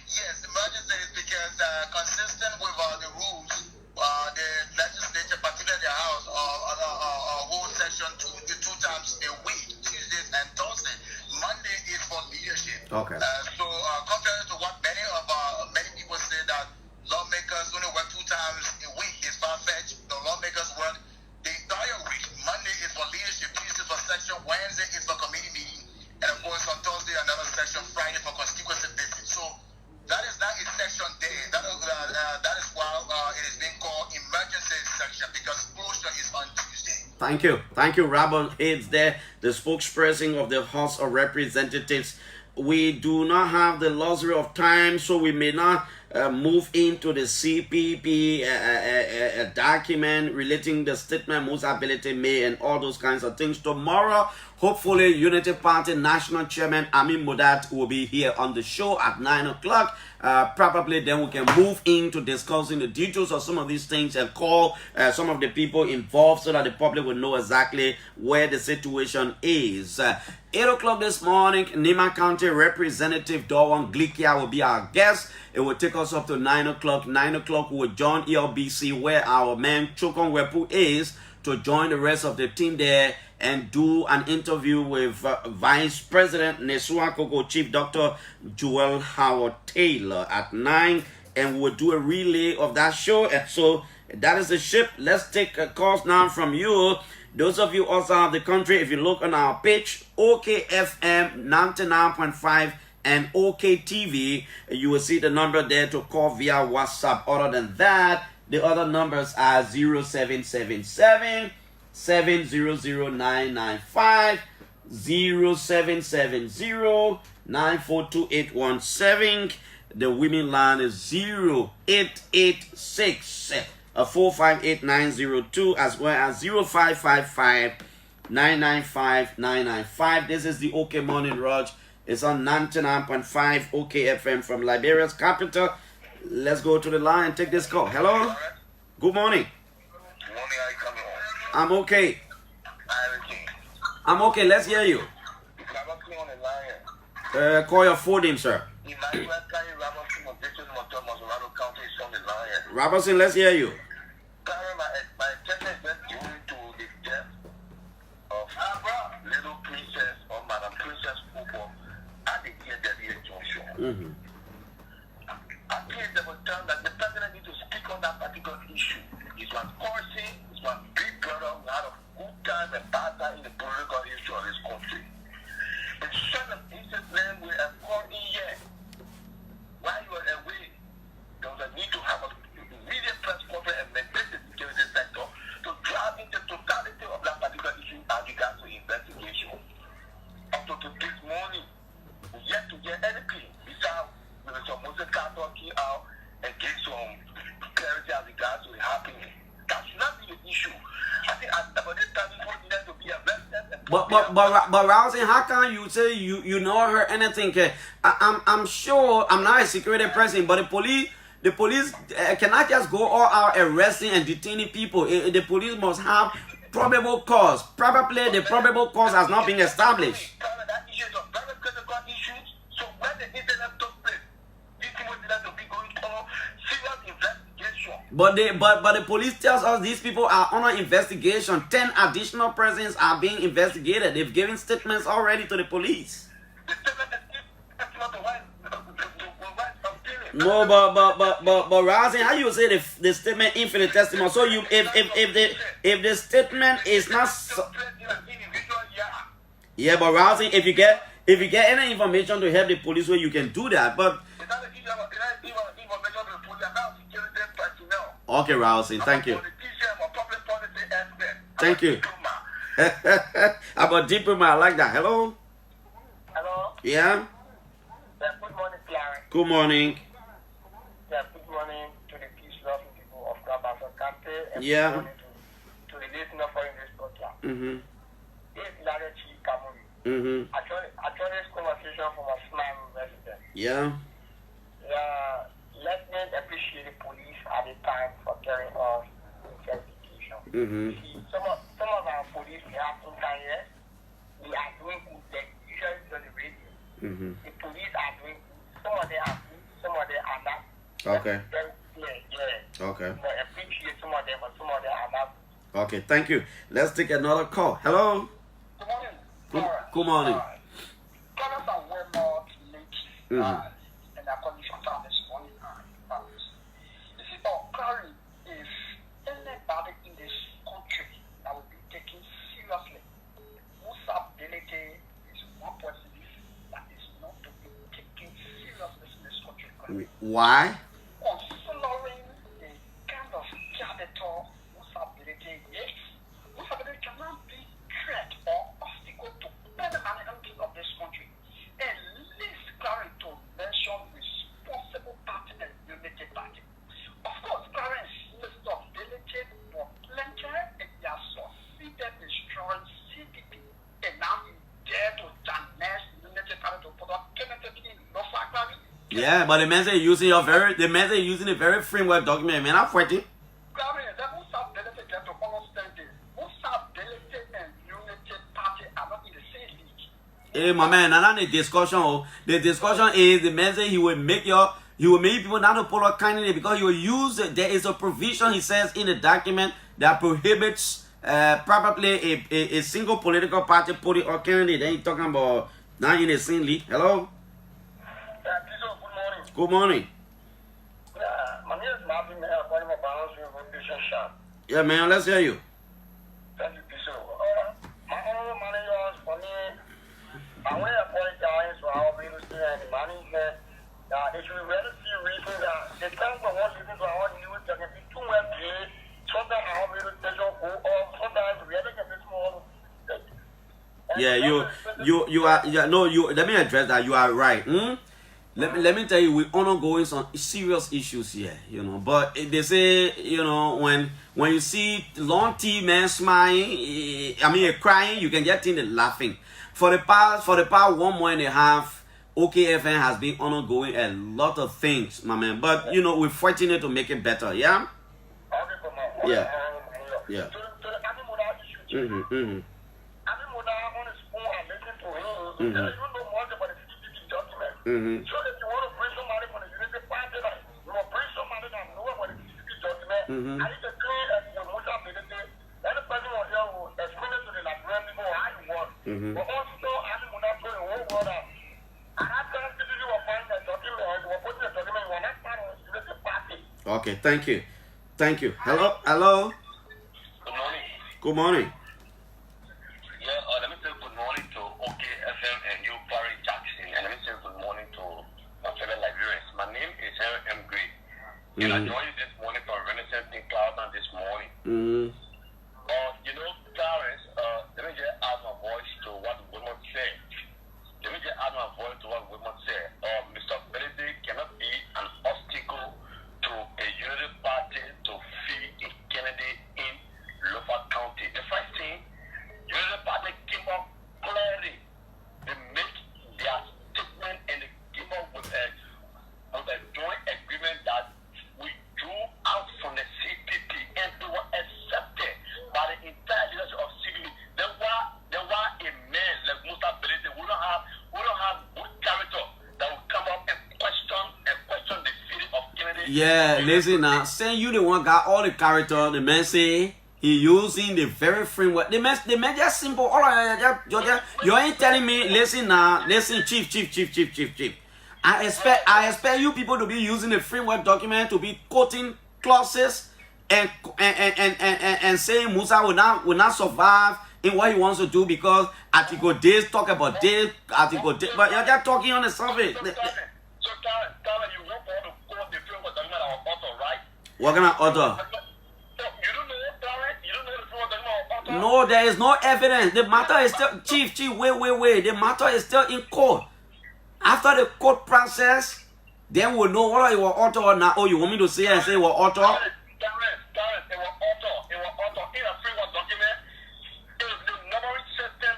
Yes, emergency is because consistent with the rules, the legislature, particularly the House, whole session two times a week, Tuesdays and Thursdays. Monday is for leadership. Okay. So contrary to what many people say that lawmakers only work 2 times a week is far-fetched. The lawmakers work the entire week. Monday is for leadership, Tuesday for section, Wednesday is for committee meeting, and of course on Thursday another section, Friday for constituency business. So that is not a section day. That is why it is being called emergency section, because closure is on Tuesday. Thank you, Robert Hayes there, the spokesperson of the House of Representatives. We do not have the luxury of time, so we may not move into the CPP document relating the statement most ability made and all those kinds of things. Tomorrow, hopefully, Unity Party National Chairman Amin Mudat will be here on the show at 9 o'clock. Probably then we can move into discussing the details of some of these things and call some of the people involved so that the public will know exactly where the situation is. 8 o'clock this morning, Nima County Representative Dawan Glikia will be our guest. It will take us up to 9 o'clock. 9 o'clock, we will join ELBC, where our man Chokon Wepu is, to join the rest of the team there and do an interview with Vice President Nesua Koko Chief Dr. Joel Howard Taylor at 9. And we'll do a relay of that show. And so that is the ship. Let's take a call now from you. Those of you outside of the country, if you look on our page, OKFM 99.5 and OKTV, you will see the number there to call via WhatsApp. Other than that, the other numbers are 0777 700-995, 0770 942-817. The women line is 0886 458-902, as well as 0555-995-995. This is the OK Morning Rush. It's on 99.5 OK FM from Liberia's capital. Let's go to the line and take this call. Hello? Good morning. Good morning, how you coming on? I'm okay. I'm okay, let's hear you. Call your phone in, sir. Robertson, let's hear you. My attention is due to the death of little princess or Madam Princess Upo at the Junction. I think there was that particular issue. It was causing, it was big brother, we had a good time and bad time in the political history of this country. But certain incidents were occurring here. While you were away, there was a need to have an immediate press conference and maintain the security sector to drive into the totality of that particular issue as regards to investigation. Up to this morning, we yet to get anything besides Mr. Moses Carter came out and gave some clarity as regards to it happening. That should not be the issue. I think at this time, it needs to be arrested. But Rousey, how can you say you not heard anything? I'm sure I'm not a security person, but the police cannot just go all out arresting and detaining people. The police must have probable cause. Probably the probable cause has not been established. That issue is a very critical issue. So when the incident took place, these people need to be going through serious investigation. But the police tells us these people are under investigation. 10 additional persons are being investigated. They've given statements already to the police. The statement is not the one. No, but Rousey, how you say the statement infinite testimony? So you if the statement is not yeah, but Rousey, if you get any information to help the police, well, you can do that. But okay, Rousey, thank you. Thank you. About diploma, I like that. Hello. Hello. Yeah. Good morning, Clarence. Good morning. Yeah, good morning to the peace-loving people of Grabasa Kante and Yeah. good morning to the listener for this program. Mm-hmm. This is Larechi Kamuri. Mm-hmm. I joined this conversation from a small resident. Yeah. Yeah, let me appreciate the police at the time for carrying out investigation. Mm-hmm. See, some of our police, we have some time here, we are doing good things, usually on the radio. Mm-hmm. The police are doing good. Some of them are good, some of them are not. Okay. Very clear, yeah. Okay. I appreciate some of them, but some of them are not. Okay, thank you. Let's take another call. Hello. Good morning. Good morning. Colors are way more late and our condition found this morning. You see, Clary is anybody in this country that will be taken seriously. Whose ability is one person that is not to be taken seriously in this country. Why? Considering the kind of janitor whose ability is, whose ability cannot be threat or obstacle to any management of this country. At least Clarence to mention responsible party and unity party. Of course, Clarence list of ability for plenty and they have succeeded in destroying CPP and now in dare to damage unity party to put up Kennedy in Norfolk Valley. Yeah, but the man say using a very framework document. Man, I'm fighting. Clarence, that whose ability get to understand this, whose ability and unity party are not in the same league. Hey, my man, now the discussion. The discussion is the man say he will make people not to pull a candidate because he will use it. There is a provision, he says, in the document that prohibits probably a single political party putting a candidate. Then he's talking about not in the same league. Hello. Good morning. Good morning. My name is Marvin Mayer, calling from Balance Revolution Shop. Yeah, man, let's hear you. Thank you, Bishop. My honorable managers, for me, I want to apologize for our ministry and the management. They should really see reason that they come from one listen to our news that can be too well paid. Sometimes our radio station go off, sometimes the reality can be small. Yeah, let me address that. You are right. Let me tell you, we're undergoing some serious issues here, But they say, when you see long T man smiling, crying, you can get in the laughing. For the past 1 month and a half, OKFN has been undergoing a lot of things, my man. But we're fighting it to make it better, yeah? Yeah. Yeah. So if you want to bring somebody from the unity party, you will bring somebody that knows about the CCP document. I need to clear the motor ability. Any person will here will explain it to the Liberian people how you want. But also, I will not tell the whole world that I have done CCP will find the document, will put the document, you are not part of the unity party. Okay, thank you. Thank you. Hello, hello. Good morning. Good morning. Yeah, let me say good morning to OKFM and you, Barry Jackson. And let me say good morning to my fellow Liberians. My name is Henry M. Gray. And I joined you this morning from Renaissance in Cloudtown this morning. You know, Clarence, let me just add my voice to what women said. Let me just add my voice to what women said. Mr. Benedict cannot be an obstacle to a unity party to feed a candidate in Lofa County. The first thing, unity party came up clearly. They make their statement and they came up with a joint agreement that we drew out from the CPP and they were accepted by the entire leadership of CPP. Then why a man like Musa Belete we don't have good character that will come up and question the feeling of Kennedy. Yeah, listen now. Saying you the one got all the character, the man say he using the very framework. The man just simple. All right, you ain't telling me. Listen now. Listen, chief. I expect you people to be using the framework document to be quoting clauses and saying Musa will not survive in what he wants to do because Article this talk about this, Article this, but you're just talking on the surface. So, Karen, you want all to quote the framework document our author, right? What kind of author? So, you don't know, Karen? You don't know the framework document our author? No, there is no evidence. The matter is still, Chief, wait. The matter is still in court. After the court process, then we'll know whether it was author or not. Oh, you want me to say and say it was author? Karen, it was author. In a framework document, it was the numbering system,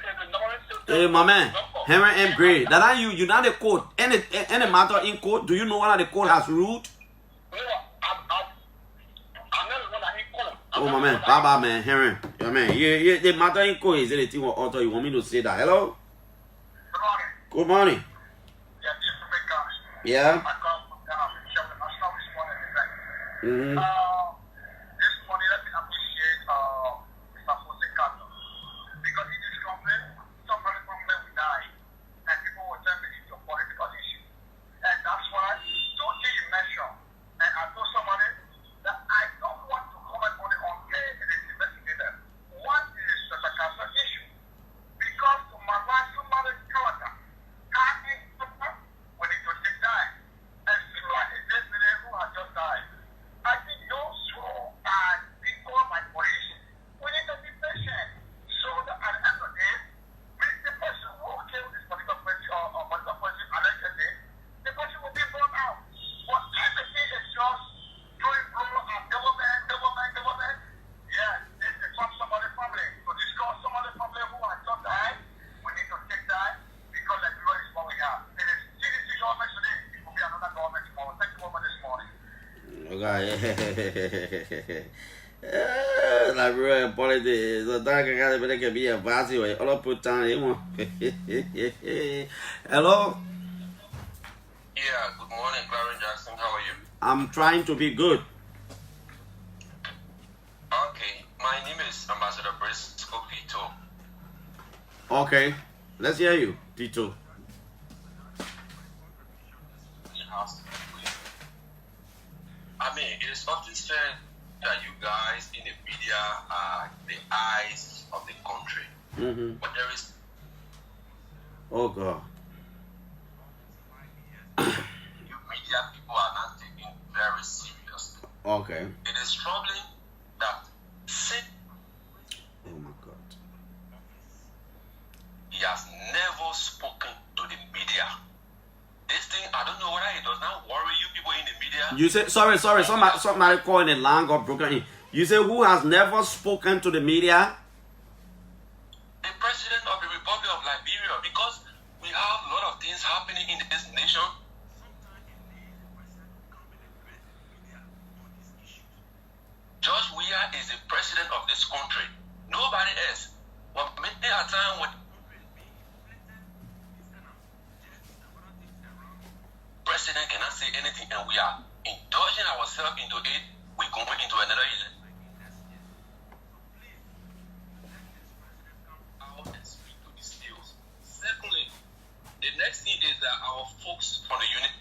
Hey, my man, Henry M. Gray. That you not the court. Any matter in court, do you know whether the court has ruled? No, I'm not the one that he called. Oh, my man, bye, man, Henry. Yeah, man, the matter in court is anything with author. You want me to say that? Hello? Good morning. Yeah. Mm-hmm. This morning, let me appreciate Mr. Fosecato because in this complaint, somebody complained we died, and people will tell me it's a political issue, and that's why two things you mentioned, and I told somebody that I don't want to comment on the unclear investigator. One is the cancer issue because to my life, somebody character can't be when it was died, and similar is this lady who has just died. I think those who are being called by police, we need to be patient. So that at the end of the day, the person who killed this particular person or particular person allegedly, the person will be brought out. But everything is just doing rule of government. Yeah, this is from somebody's family. To discuss somebody's family who has just died, we need to take time because everyone is what we have. It is CDC government today, it will be another government tomorrow. Thank you very much this morning. Okay. Like real politics. So that can be a vast way. All put down him. Hello. Yeah, good morning, Clarence Jackson. How are you? I'm trying to be good. Okay, my name is Ambassador Briscoe Pito. Okay. Let's hear you, Tito. I mean, it is often said that you guys in the media are the eyes of the country. Mm-hmm. But there is... Oh, God. You media people are not taken very seriously. Okay. It is troubling that oh, my God. He has never spoken to the media. This thing, I don't know whether it does not worry you people in the media. You say, sorry, somebody calling the line got broken in. You say, who has never spoken to the media? The president of the Republic of Liberia, because we have a lot of things happening in this nation. George Weah is the president of this country. Nobody else. But many a time when president cannot say anything and we are indulging ourselves into it, we're going into another election. Secondly, the next thing is that our folks from the unit.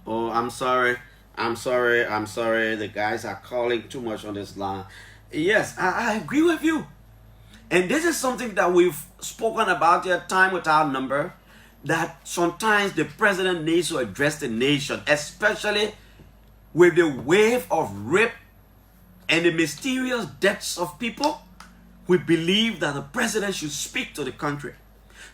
Oh, I'm sorry. I'm sorry. The guys are calling too much on this line. Yes, I agree with you. And this is something that we've spoken about here time without number, that sometimes the president needs to address the nation, especially with the wave of rape and the mysterious deaths of people. We believe that the president should speak to the country.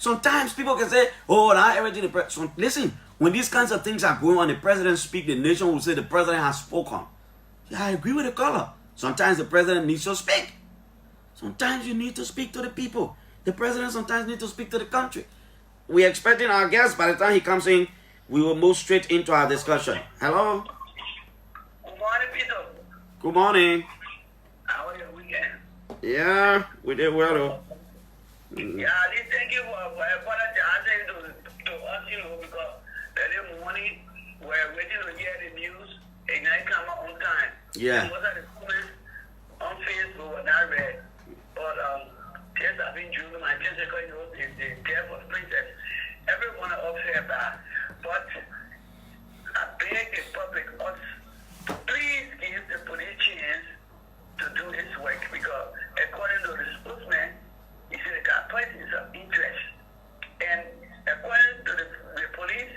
Sometimes people can say, oh, now everything the president. So listen, when these kinds of things are going on, the president speak, the nation will say the president has spoken. Yeah, I agree with the caller. Sometimes the president needs to speak. Sometimes you need to speak to the people. The president sometimes needs to speak to the country. We're expecting our guest. By the time he comes in, we will move straight into our discussion. Hello? Good morning, Peter. Good morning. How are your weekend? Yeah, we did well though. Yeah, thank you for apologizing to us, because early morning we're waiting to hear the news and I come out on time. Yeah. Most of the comments on Facebook were not read. But since I've been doing my physical, the death of princess, everyone up here back. But I beg the public, us, to please give the police chance to do this work, because according to the spokesman, he said that persons of interest. And according to the police,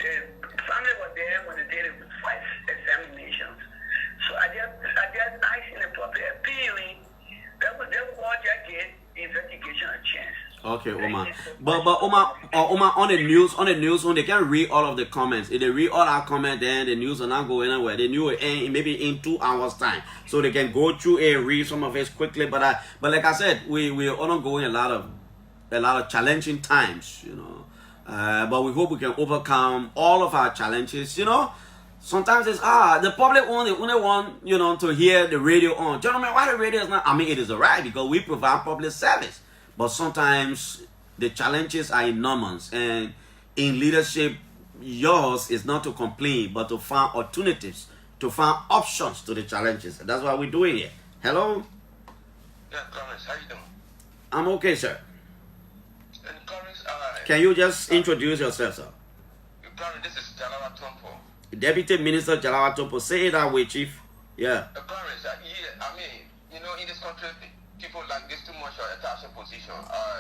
the family was there when they did the first examinations. So I just asking the public appealing that would just get investigation a chance. Okay, Omar. But Omar, on the news, when they can read all of the comments, if they read all our comments, then the news will not go anywhere. The news will end maybe in 2 hours time, so they can go through and read some of it quickly. But like I said, we are undergoing a lot of challenging times, but we hope we can overcome all of our challenges. Sometimes it's the public only want to hear the radio on. Gentlemen, why the radio is not? I mean, it is alright because we provide public service. But sometimes the challenges are enormous, and in leadership, yours is not to complain, but to find alternatives, to find options to the challenges. And that's what we're doing here. Hello? Yeah, Clarence, how you doing? I'm okay, sir. And Clarence, can you just introduce yourself, sir? Clarence, this is Jalawa Tompo. Deputy Minister Jalawa Tompo. Say it that way, Chief. Yeah. Clarence, in this country, people like this too much attaching position,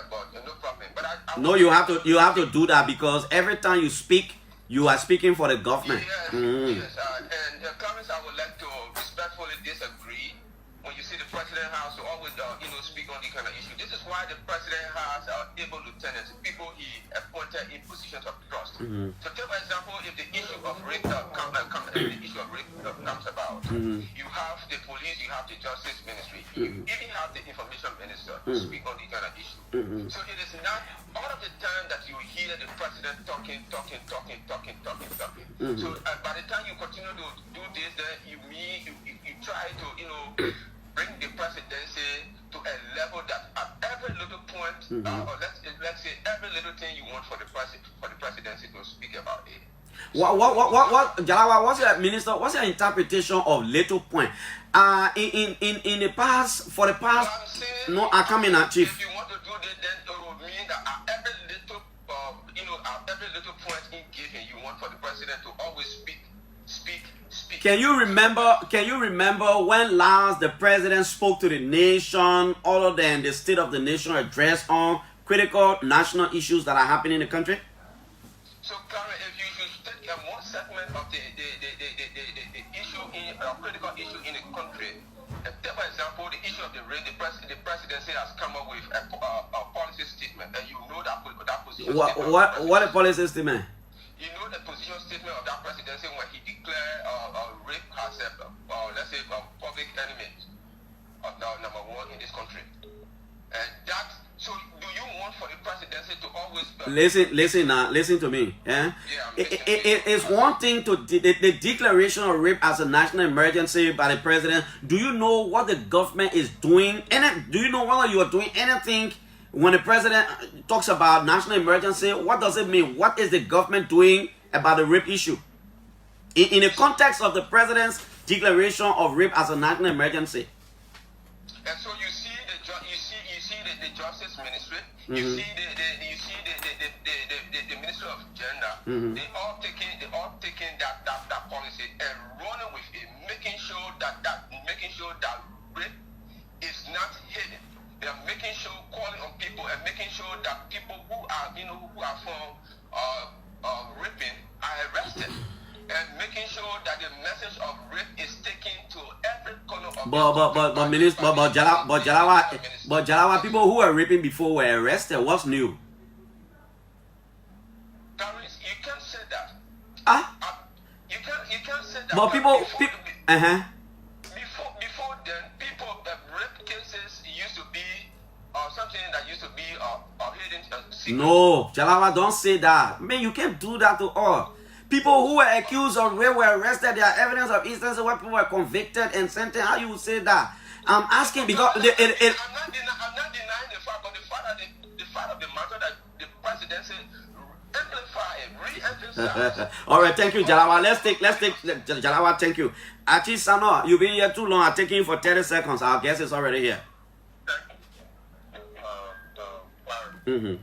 but no problem. But no, you have to do that, because every time you speak, you are speaking for the government. Yes, yes. And Clarence, I would like to respectfully disagree when you see the president has to always, speak on this kind of issue. This is why the president has able lieutenants, people he appointed in positions of trust. So, take for example, if the issue of rape comes about, you have the police, you have the justice ministry, you even have the information minister to speak on this kind of issue. So it is not all of the time that you hear the president talking. So by the time you continue to do this, then you try to bring the presidency to a level that at every little point, or let's say every little thing you want for the presidency to speak about it. What Jalawa, what's your interpretation of little point? In the past, for the past, no, I come in, Chief. If you want to do this, then it will mean that at every little point in giving, you want for the president to always speak. Can you remember when last the president spoke to the nation, other than the State of the Nation address on critical national issues that are happening in the country? So, Karen, if you should take one segment of the issue critical issue in the country, take for example the issue of the rape, the presidency has come up with a policy statement, and you know that position. What a policy statement? You know the position statement of that presidency when he declared rape as let's say public enemy number one in this country, and that. So, do you want for the presidency to always listen to me? Yeah, it's one thing to the declaration of rape as a national emergency by the president. Do you know what the government is doing? And do you know whether you are doing anything when the president talks about national emergency? What does it mean? What is the government doing about the rape issue? In the context of the president's declaration of rape as a national emergency. And so you see the justice ministry, you see the ministry of gender, they all taking that policy and run sure that rape is not hidden. They are making sure, calling on people and making sure that people who are, who are found raping are arrested, and making sure that the message of rape is taken to every corner of but Jalawa, people who were raping before were arrested. What's new? Paris, you can't say that. You can't say that. But people, before then, people rape cases used to be something that used to be hidden secret. No, Jalawa, don't say that. Man, you can't do that to all. People who were accused of rape were arrested. There are evidence of instances where people were convicted and sentenced. How you would say that? I'm asking because I'm not denying the fact, but the fact of the matter that the presidency re-emphasize. All right, thank you, Jalawa. Let's take Jalawa. Thank you. Achi Sano, you've been here too long. I'm taking you for 30 seconds. Our guest is already here. I listened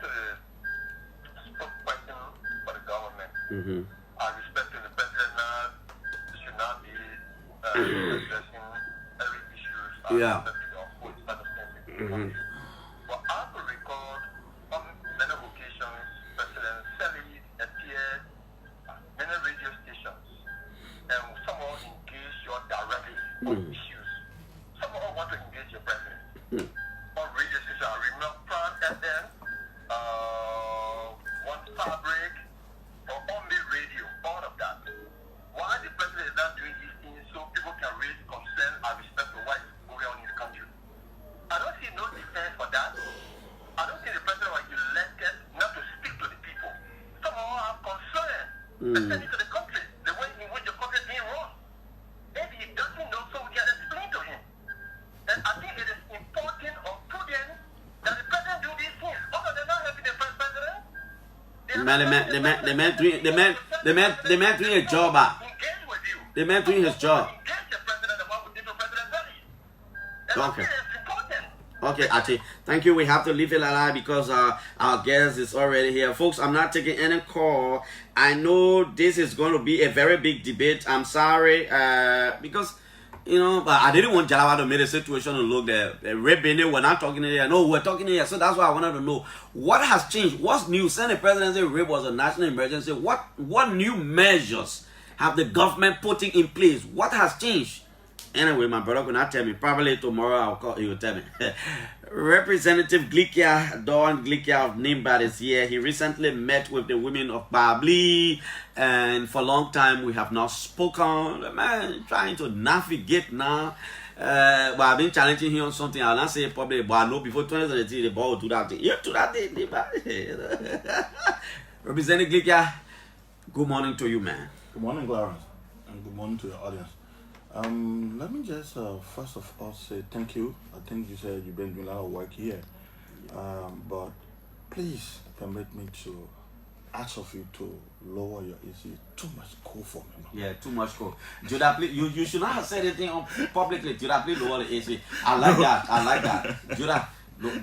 to the spokesperson for the government. I respect the president should not be addressing every issues. Yeah. But I could recall on many occasions, President Selly appeared at many radio stations, and someone engaged you directly on issues. Someone want to engage your president. On radio station, I remember Prime FM, One Fabric, or only radio, all of that. Why the president is not doing these things so people can raise concern and respect for what is going on in the country? I don't see no defense for that. I don't see the president was elected not to speak to the people. Some of us have concern, especially to the country, the way in which the country is being run. Maybe he doesn't know, so we can explain to him. And I think it is important or prudent that the president do these things. Although they're not helping the president, the man doing a job. engage with you. The man doing his job. Engage the president and what we do to President Zelly. And Okay. I think it's important. Okay, Achi. Thank you. We have to leave it like that because our guest is already here. Folks, I'm not taking any call. I know this is going to be a very big debate. I'm sorry because, but I didn't want Jalawa to make the situation to look there. We're not talking here. No, we're talking here. So that's why I wanted to know what has changed. What's new? Since the president said rape was a national emergency, what new measures have the government putting in place? What has changed? Anyway, my brother could not tell me. Probably tomorrow I'll call. He will tell me. Representative Glikia, Dawn Glikia of Nimba is here. He recently met with the women of Babli, and for a long time we have not spoken. The man trying to navigate now. But I've been challenging him on something. I'll not say probably, but I know before 2017 the ball will do that thing. You do that thing, Nimba. Representative Glikia, good morning to you, man. Good morning, Clarence, and good morning to your audience. Let me just first of all say thank you. I think you said you've been doing a lot of work here, but please permit me to ask of you to lower your AC. Too much cool for me, man. Yeah, too much cool. Judah, please, you should not have said anything publicly. Judah, please lower the AC. I like that. Judah,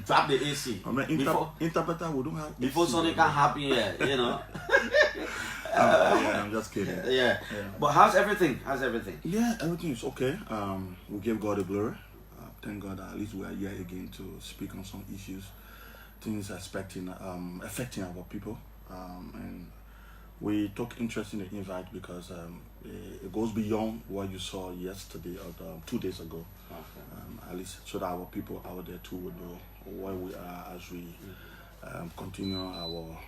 drop the AC. I mean, interpreter, we don't have before something can happen here, yeah, I'm just kidding. Yeah. But how's everything? Yeah, everything is okay. We give God the glory. Thank God that at least we are here again to speak on some issues, things affecting our people. And we took interest in the invite because it goes beyond what you saw yesterday or 2 days ago. Okay. At least so that our people out there too would know where we are as we continue our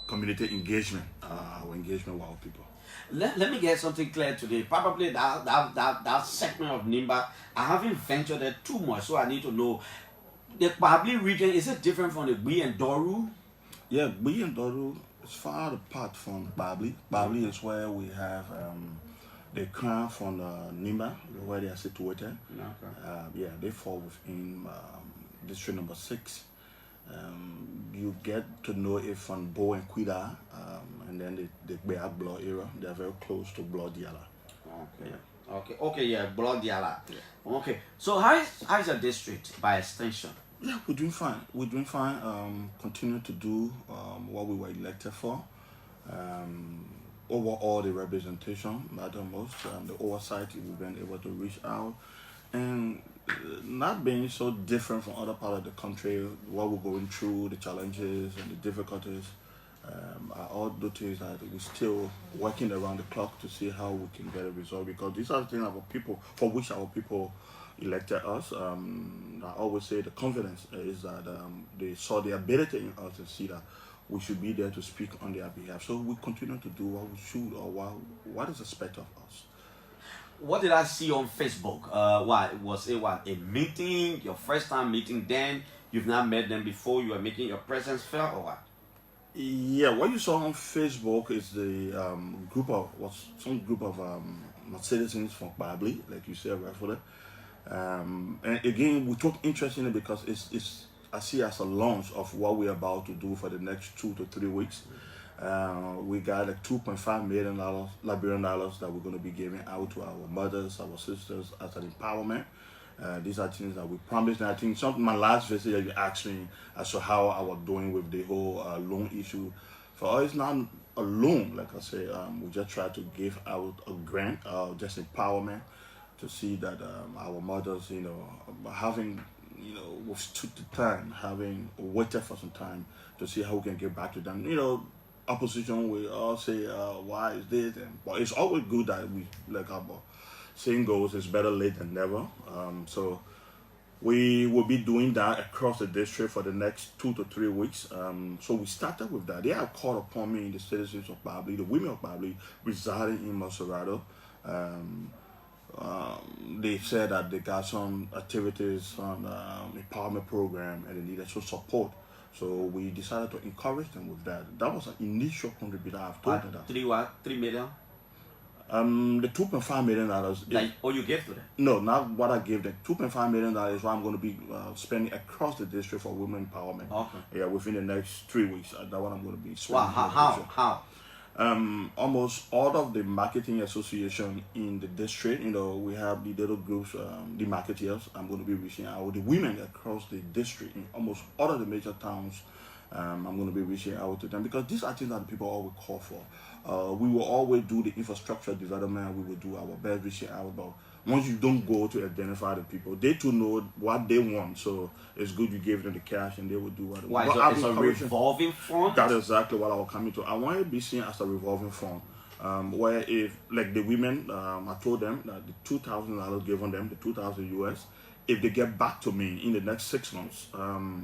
community engagement, our engagement with our people. Let me get something clear today. Probably that segment of Nimba, I haven't ventured there too much, so I need to know. The Babli region, is it different from the Gwi and Doru? Yeah, Gwi and Doru is far apart from Babli. Babli is where we have the crown from Nimba, where they are situated. Okay. They fall within district number 6. You get to know it from Bo and Quida, and then the Beak Blood area. They are very close to Blood Diala. Okay, Blood Diala. Yeah. Okay, so how is your district by extension? Yeah, we're doing fine. Continue to do what we were elected for. overall the representation matter most, the oversight we've been able to reach out, and not being so different from other parts of the country, what we're going through, the challenges and the difficulties. I all notice that we're still working around the clock to see how we can get a result, because these are the things our people, for which our people elected us. I always say the confidence is that they saw the ability in us to see that we should be there to speak on their behalf. So we continue to do what we should, or what is expected of us. What did I see on Facebook? Was it a meeting, your first time meeting then? You've not met them before, you are making your presence felt, or what? Yeah, what you saw on Facebook is the some group of citizens from Babli, like you said rightfully. And again, we took interest in it because it's I see as a launch of what we're about to do for the next 2 to 3 weeks. We got like $2.5 million Liberian dollars that we're going to be giving out to our mothers, our sisters as an empowerment. These are things that we promised, and I think my last visit you asked me as to how I was doing with the whole loan issue. For us, it's not a loan, like I say. We just try to give out a grant, just empowerment, to see that our mothers, having, withstood the time, having waited for some time to see how we can get back to them. Opposition will all say, why is this? But it's always good that we, like our saying goes, it's better late than never. So we will be doing that across the district for the next 2 to 3 weeks. So we started with that. They have called upon me, the citizens of Babli, the women of Babli residing in Macerado. They said that they got some activities on empowerment program and they needed some support. So we decided to encourage them with that. That was an initial contributor. I've told them that. 3 million? The $2.5 million. You gave to them? No, not what I gave them. $2.5 million is what I'm going to be spending across the district for women empowerment. Okay. Yeah, within the next 3 weeks. That's what I'm going to be spending. Wow, how? Almost all of the marketing association in the district, we have the little groups, the marketeers. I'm going to be reaching out the women across the district in almost all of the major towns. I'm going to be reaching out to them because these are things that people always call for. We will always do the infrastructure development. We will do our best reaching out, but once you don't go to identify the people, they too know what they want. So it's good you give them the cash and they will do what they want. Why? It's a revolving fund? That's exactly what I was coming to. I want it to be seen as a revolving fund. Where if, like the women, I told them that the $2,000 given them, the $2,000 US, if they get back to me in the next 6 months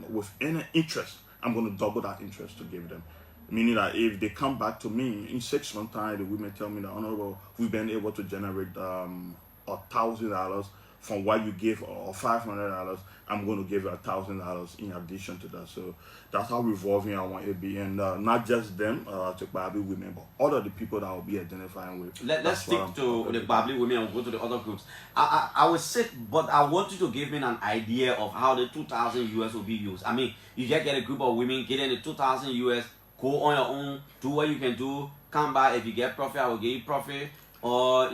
with any interest, I'm going to double that interest to give them. Meaning that if they come back to me in 6 months' time, the women tell me that, Honorable, we've been able to generate $1,000 from what you give, or $500, I'm going to give you $1,000 in addition to that. So that's how revolving I want it to be, and not just them, to Babli women, but all of the people that I'll be identifying with. Let's stick to the Babli women and go to the other groups. I will sit, but I want you to give me an idea of how the 2,000 US will be used. I mean, you just get a group of women, get in the 2,000 US, go on your own, do what you can do, come back. If you get profit, I will give you profit. Or,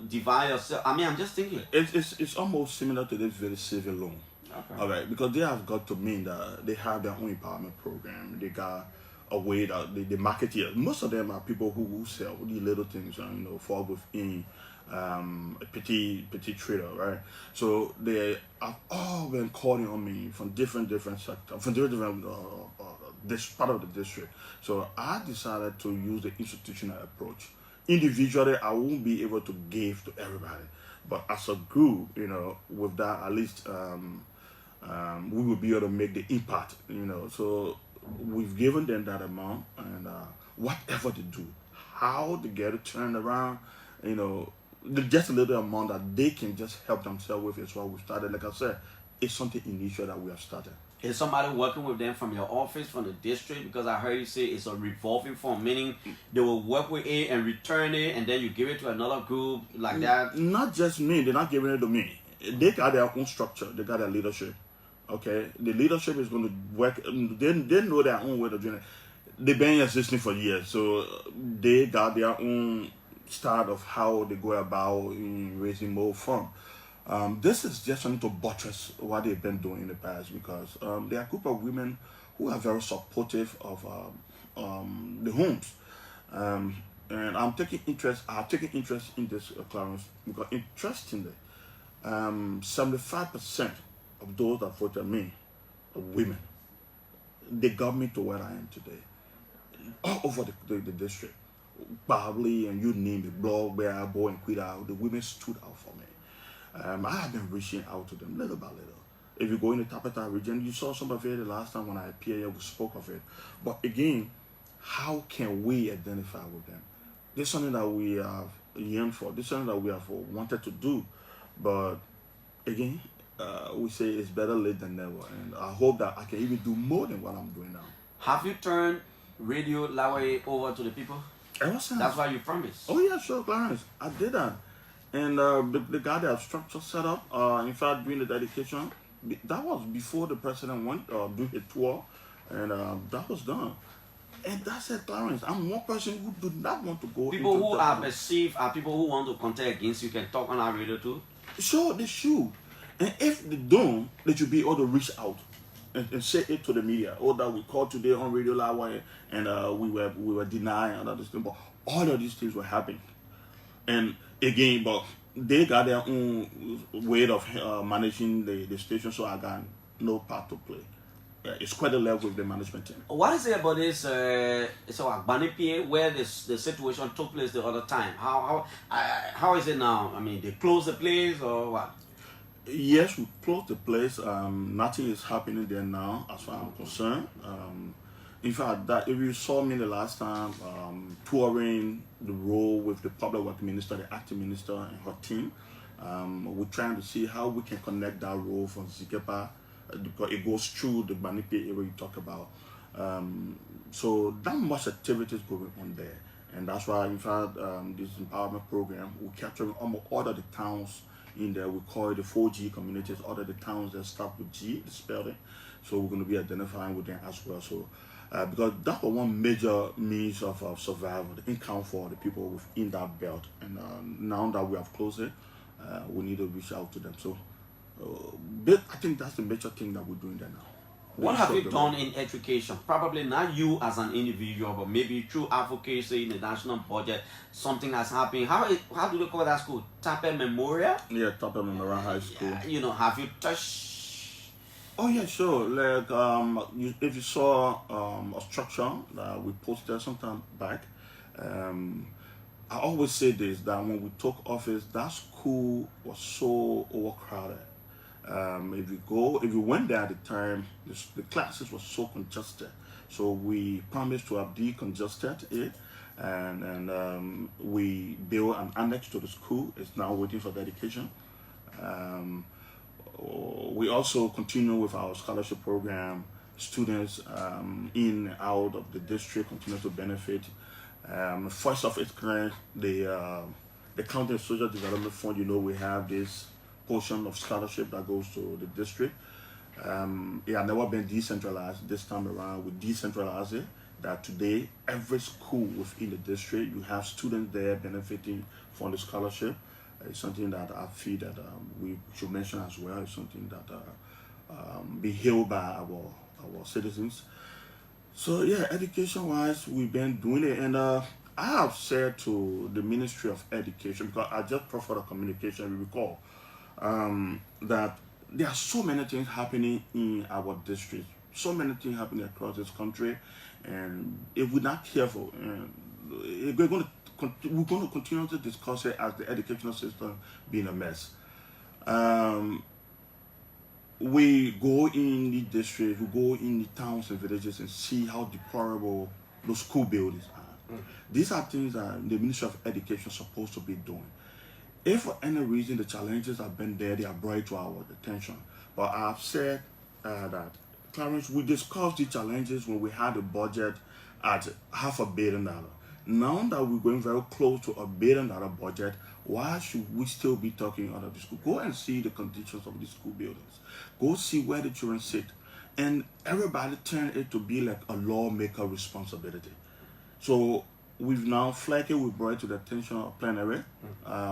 divide yourself. I mean, I'm just thinking. It's almost similar to this very civil loan. Okay. All right, because they have got to mean that they have their own empowerment program. They got a way that they market here. Most of them are people who sell these little things, fall within a petit trader, right? So they have all been calling on me from different sectors, from different this part of the district. So I decided to use the institutional approach. Individually, I won't be able to give to everybody, but as a group, with that, at least we will be able to make the impact. So we've given them that amount, and whatever they do, how they get it turned around, just a little amount that they can just help themselves with is what we started. Like I said, it's something initial that we have started. Is somebody working with them from your office, from the district? Because I heard you say it's a revolving fund, meaning they will work with it and return it, and then you give it to another group like that? Not just me. They're not giving it to me. They got their own structure. They got their leadership. Okay? The leadership is going to work. They know their own way of doing it. They've been existing for years, so they got their own style of how they go about in raising more funds. This is just something to buttress what they've been doing in the past, because there are a group of women who are very supportive of the homes. And I'm taking interest. I've taken interest in this, Clarence, because interestingly, 75% of those that voted me are women. They got me to where I am today. All over the district, Bali and you name it, Blog, Bear, Boy, and Quita, the women stood out for me. I have been reaching out to them little by little. If you go in the Tapata region, you saw some of it the last time when I appeared here, we spoke of it. But again, how can we identify with them? This is something that we have yearned for. This is something that we have wanted to do. But again, we say it's better late than never. And I hope that I can even do more than what I'm doing now. Have you turned Radio Lawaye over to the people? That's why you promised. Oh yeah, sure, Clarence. I did that. And the guy that structure set up, in fact, during the dedication, that was before the president went do a tour, and that was done. And that's it, Clarence. I'm one person who do not want to go. People who are perceived are people who want to contend against you can talk on our radio too. Sure, they should. And if they don't, they should be able to reach out and say it to the media. Oh, that we called today on Radio Lawaye and we were denying and all this thing. But all of these things were happening. And again, but they got their own way of managing the station, so I got no part to play. It's quite a level with the management team. What is it about this so Banipie where the situation took place the other time? How is it now? I mean, they closed the place or what? Yes, we closed the place. Nothing is happening there now, as far as I'm concerned. In fact, that if you saw me the last time touring the role with the public work minister, the acting minister, and her team, we're trying to see how we can connect that role from Zikepa, because it goes through the Banipe area you talk about. So that much activity is going on there, and that's why, in fact, this empowerment program, we're capturing almost all of the towns in there. We call it the 4G communities, all of the towns that start with G, the spelling. So we're going to be identifying with them as well. So because that was one major means of survival, the income for the people within that belt. And now that we have closed it, we need to reach out to them. So I think that's the major thing that we're doing there now. What have you done in education? Probably not you as an individual, but maybe through advocacy in the national budget, something has happened. How do they call that school? Tape Memorial? Yeah, Tape Memorial High School. Yeah, have you touched? Oh yeah, sure. Like if you saw a structure that we posted some time back, I always say this, that when we took office, that school was so overcrowded. If you went there at the time, the classes were so congested. So we promised to have decongested it, and we built an annex to the school. It's now waiting for dedication. We also continue with our scholarship program. Students in and out of the district continue to benefit. First of its kind, the County Social Development Fund, we have this portion of scholarship that goes to the district. It had never been decentralized. This time around, we decentralize it, that today every school within the district, you have students there benefiting from the scholarship. It's something that I feel that we should mention as well. It's something that be held by our citizens. So yeah, education-wise, we've been doing it, and I have said to the Ministry of Education, because I just proffered a communication, we recall, that there are so many things happening in our district, so many things happening across this country, and if we're not careful, we're going to continue to discuss it as the educational system being a mess. We go in the district, we go in the towns and villages and see how deplorable those school buildings are. These are things that the Ministry of Education is supposed to be doing. If for any reason the challenges have been there, they are brought to our attention. But I've said that, Clarence, we discussed the challenges when we had a budget at $500 million. Now that we're going very close to $1 billion budget, why should we still be talking out of the school? Go and see the conditions of the school buildings. Go see where the children sit. And everybody turn it to be like a lawmaker responsibility. So we've now flagged it, we brought it to the attention of plenary.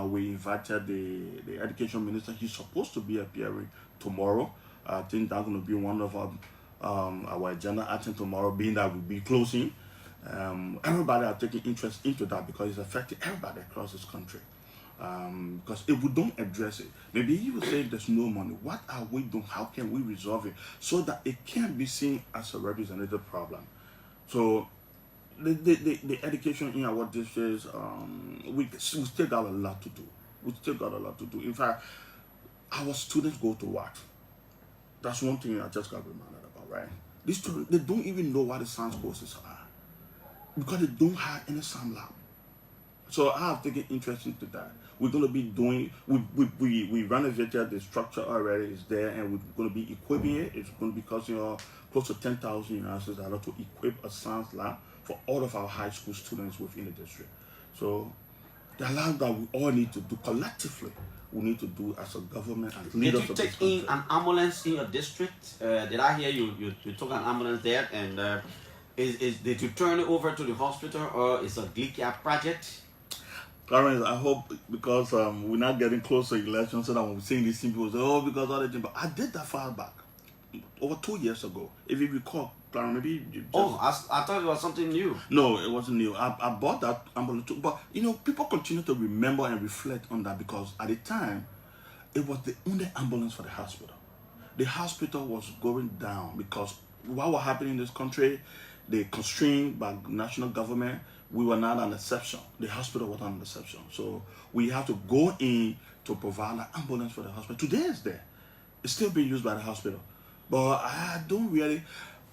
We invited the education minister. He's supposed to be appearing tomorrow. I think that's going to be one of our agenda items tomorrow, being that we'll be closing. Everybody are taking interest into that because it's affecting everybody across this country. Because if we don't address it, maybe you will say there's no money. What are we doing? How can we resolve it so that it can't be seen as a representative problem? So the education in our districts, we still got a lot to do. We still got a lot to do. In fact, our students go to work. That's one thing I just got reminded about, right? These students, they don't even know what the science courses are because they don't have any science lab. So I have taken interest into that. We're going to be doing, we renovated the structure already, it's there, and we're going to be equipping it. It's going to be costing close to $10,000 to equip a science lab for all of our high school students within the district. So the lab that we all need to do collectively, we need to do as a government and leaders of this country. Did you take in an ambulance in your district? Did I hear you took an ambulance there, and did you turn it over to the hospital, or is it a GLICAP project? Clarence, I hope, because we're not getting close to elections, so that when we're seeing these things, people say, oh, because all the things. But I did that far back, over 2 years ago. If you recall, Clarence, maybe you just... Oh, I thought it was something new. No, it wasn't new. I bought that ambulance too. But, people continue to remember and reflect on that because at the time, it was the only ambulance for the hospital. The hospital was going down because what was happening in this country, they constrained by national government. We were not an exception. The hospital was not an exception. So we have to go in to provide an ambulance for the hospital. Today it's there. It's still being used by the hospital. But I don't really,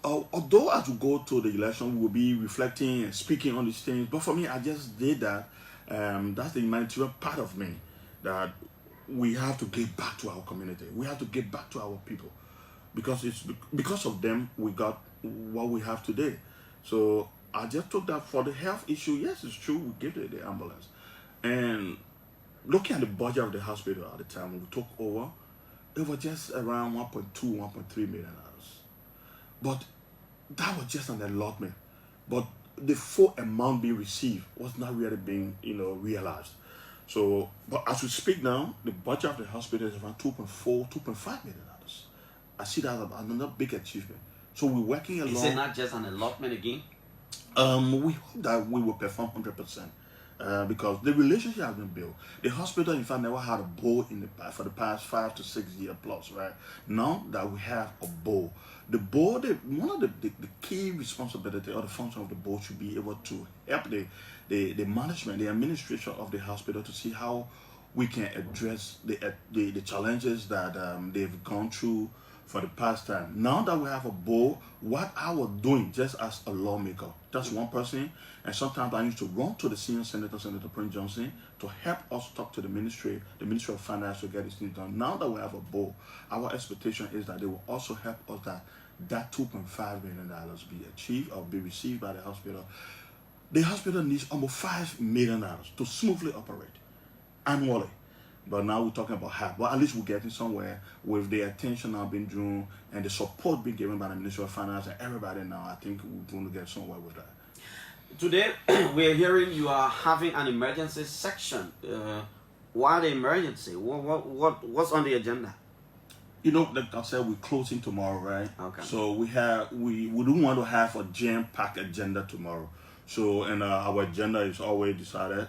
although as we go to the election, we will be reflecting and speaking on these things. But for me, I just did that. That's the humanitarian part of me, that we have to give back to our community. We have to give back to our people. Because it's because of them we got what we have today. So I just took that for the health issue. Yes, it's true, we gave the ambulance. And looking at the budget of the hospital at the time when we took over, it was just around $1.3 million. But that was just an allotment. But the full amount being received was not really being, realized. So, but as we speak now, the budget of the hospital is around $2.5 million. I see that as another big achievement. So we're working along. Is it not just an allotment again? We hope that we will perform 100%. Because the relationship has been built. The hospital, in fact, never had a bowl for the past 5 to 6 years plus, right? Now that we have a bowl, the board, one of the key responsibility or the function of the board should be able to help the management, the administration of the hospital to see how we can address the challenges that they've gone through for the past time. Now that we have a board, what I was doing just as a lawmaker, just one person, and sometimes I used to run to the senior senator, Senator Prince Johnson, to help us talk to the Ministry of Finance to get this thing done. Now that we have a board, our expectation is that they will also help us that $2.5 million be achieved or be received by the hospital. The hospital needs almost $5 million to smoothly operate annually. But now we're talking about half. But at least we're getting somewhere with the attention now being drawn and the support being given by the Ministry of Finance and everybody now. I think we're going to get somewhere with that. Today, we're hearing you are having an emergency section. Why the emergency? What's on the agenda? Like I said, we're closing tomorrow, right? Okay. So we don't want to have a jam-packed agenda tomorrow. So, and our agenda is always decided,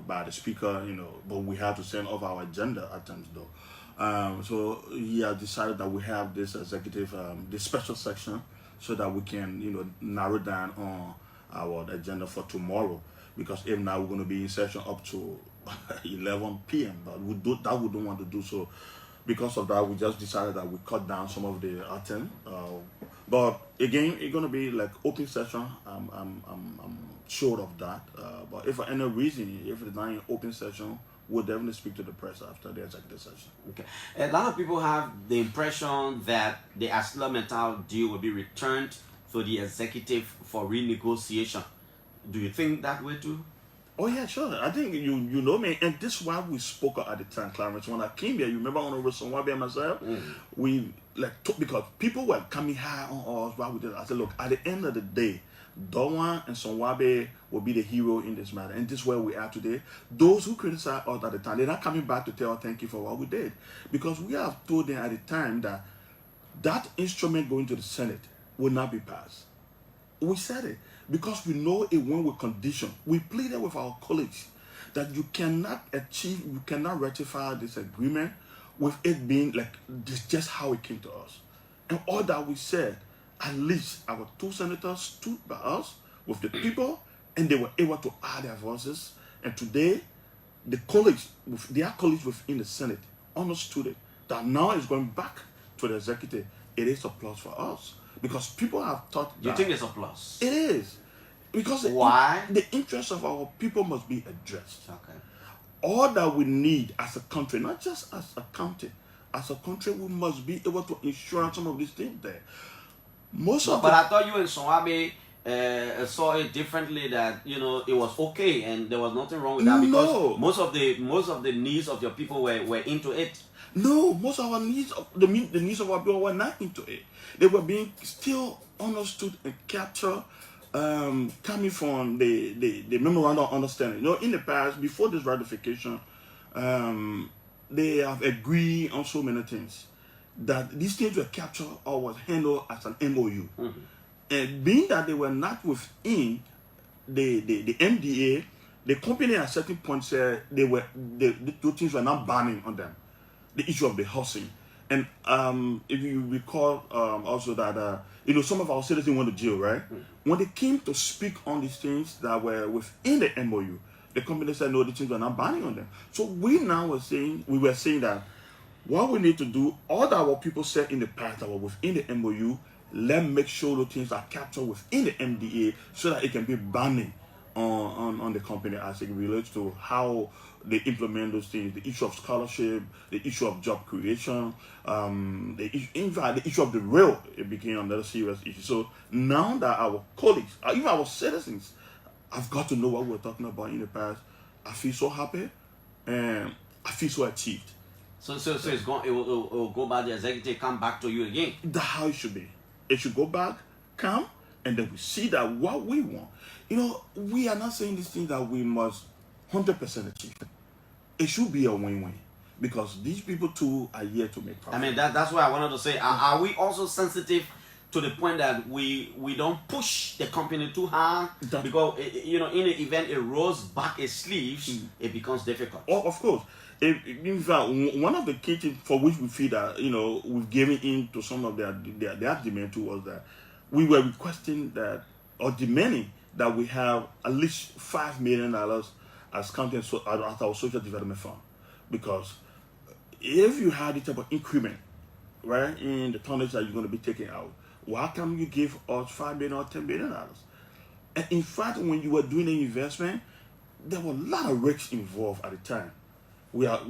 by the speaker, but we have to send off our agenda at times though. So he has decided that we have this executive, this special section so that we can, narrow down on our agenda for tomorrow. Because if now we're going to be in session up to 11 p.m., but we don't want to do so. Because of that, we just decided that we cut down some of the items. But again, it's gonna be like open session. I'm sure of that. But if for any reason, if it's not an open session, we'll definitely speak to the press after the executive session. Okay. A lot of people have the impression that the ArcelorMittal deal will be returned to the executive for renegotiation. Do you think that way too? Oh yeah, sure. I think you know me, and this is why we spoke at the time, Clarence. When I came here, you remember on Wilson Wabi and myself, we because people were coming high on us while we did it. I said, look, at the end of the day, Dawan and Sonwabe will be the hero in this matter, and this is where we are today. Those who criticize us at the time, they're not coming back to tell us thank you for what we did, because we have told them at the time that instrument going to the Senate will not be passed. We said it because we know it went with condition. We pleaded with our colleagues that you cannot rectify this agreement with it being like this, just how it came to us. And all that we said, at least our 2 senators stood by us with the people, and they were able to add their voices. And today, their colleagues within the Senate understood it, that now it's going back to the executive. It is a plus for us because people have thought. You think it's a plus? It is. Because why? The interests of our people must be addressed. Okay. All that we need as a country, not just as a county, as a country, we must be able to ensure some of these things there. But I thought you and Soabe saw it differently, that it was okay and there was nothing wrong with that, because most of the needs of your people were into it. No, most of our needs, the needs of our people were not into it. They were being still understood and captured, coming from the memorandum of understanding. In the past, before this ratification, they have agreed on so many things that these things were captured or was handled as an MOU. Mm-hmm. And being that they were not within the MDA, the company at a certain point said the two things were not banning on them. The issue of the housing. And if you recall also that some of our citizens went to jail, right? Mm-hmm. When they came to speak on these things that were within the MOU, the company said no, the things were not banning on them. So we were saying that what we need to do, all that our people said in the past that were within the MOU, let's make sure the things are captured within the MDA so that it can be binding on the company as it relates to how they implement those things, the issue of scholarship, the issue of job creation, in fact, the issue of the rail, it became another serious issue. So now that our colleagues, even our citizens, have got to know what we were talking about in the past, I feel so happy and I feel so achieved. So it will go back, the executive come back to you again. That's how it should be. It should go back, come, and then we see that what we want. We are not saying these things that we must 100% achieve. It should be a win-win because these people too are here to make profit. I mean, that's why I wanted to say, are we also sensitive to the point that we don't push the company too hard? Because, in the event it rolls back its sleeves, it becomes difficult. Oh, of course. In fact, one of the key things for which we feel that, we've given in to some of their demand too was that we were requesting that, or demanding that we have at least $5 million as county as our social development fund. Because if you had this type of increment, right, in the tonnage that you're going to be taking out, why can't you give us $5 million or $10 million? And in fact, when you were doing the investment, there were a lot of risks involved at the time. We are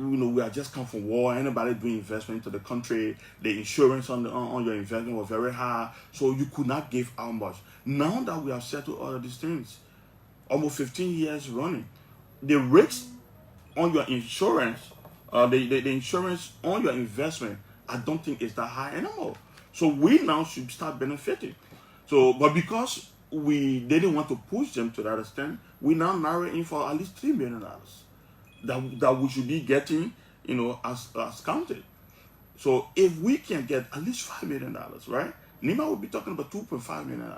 just come from war. Anybody doing investment into the country, the insurance on your investment was very high, so you could not give out much. Now that we have settled all of these things, almost 15 years running, the risks on your insurance, the insurance on your investment, I don't think is that high anymore. So we now should start benefiting. But because we didn't want to push them to that extent, we now narrow in for at least $3 million. That we should be getting, as counted. So if we can get at least $5 million, right? NEMA will be talking about $2.5 million.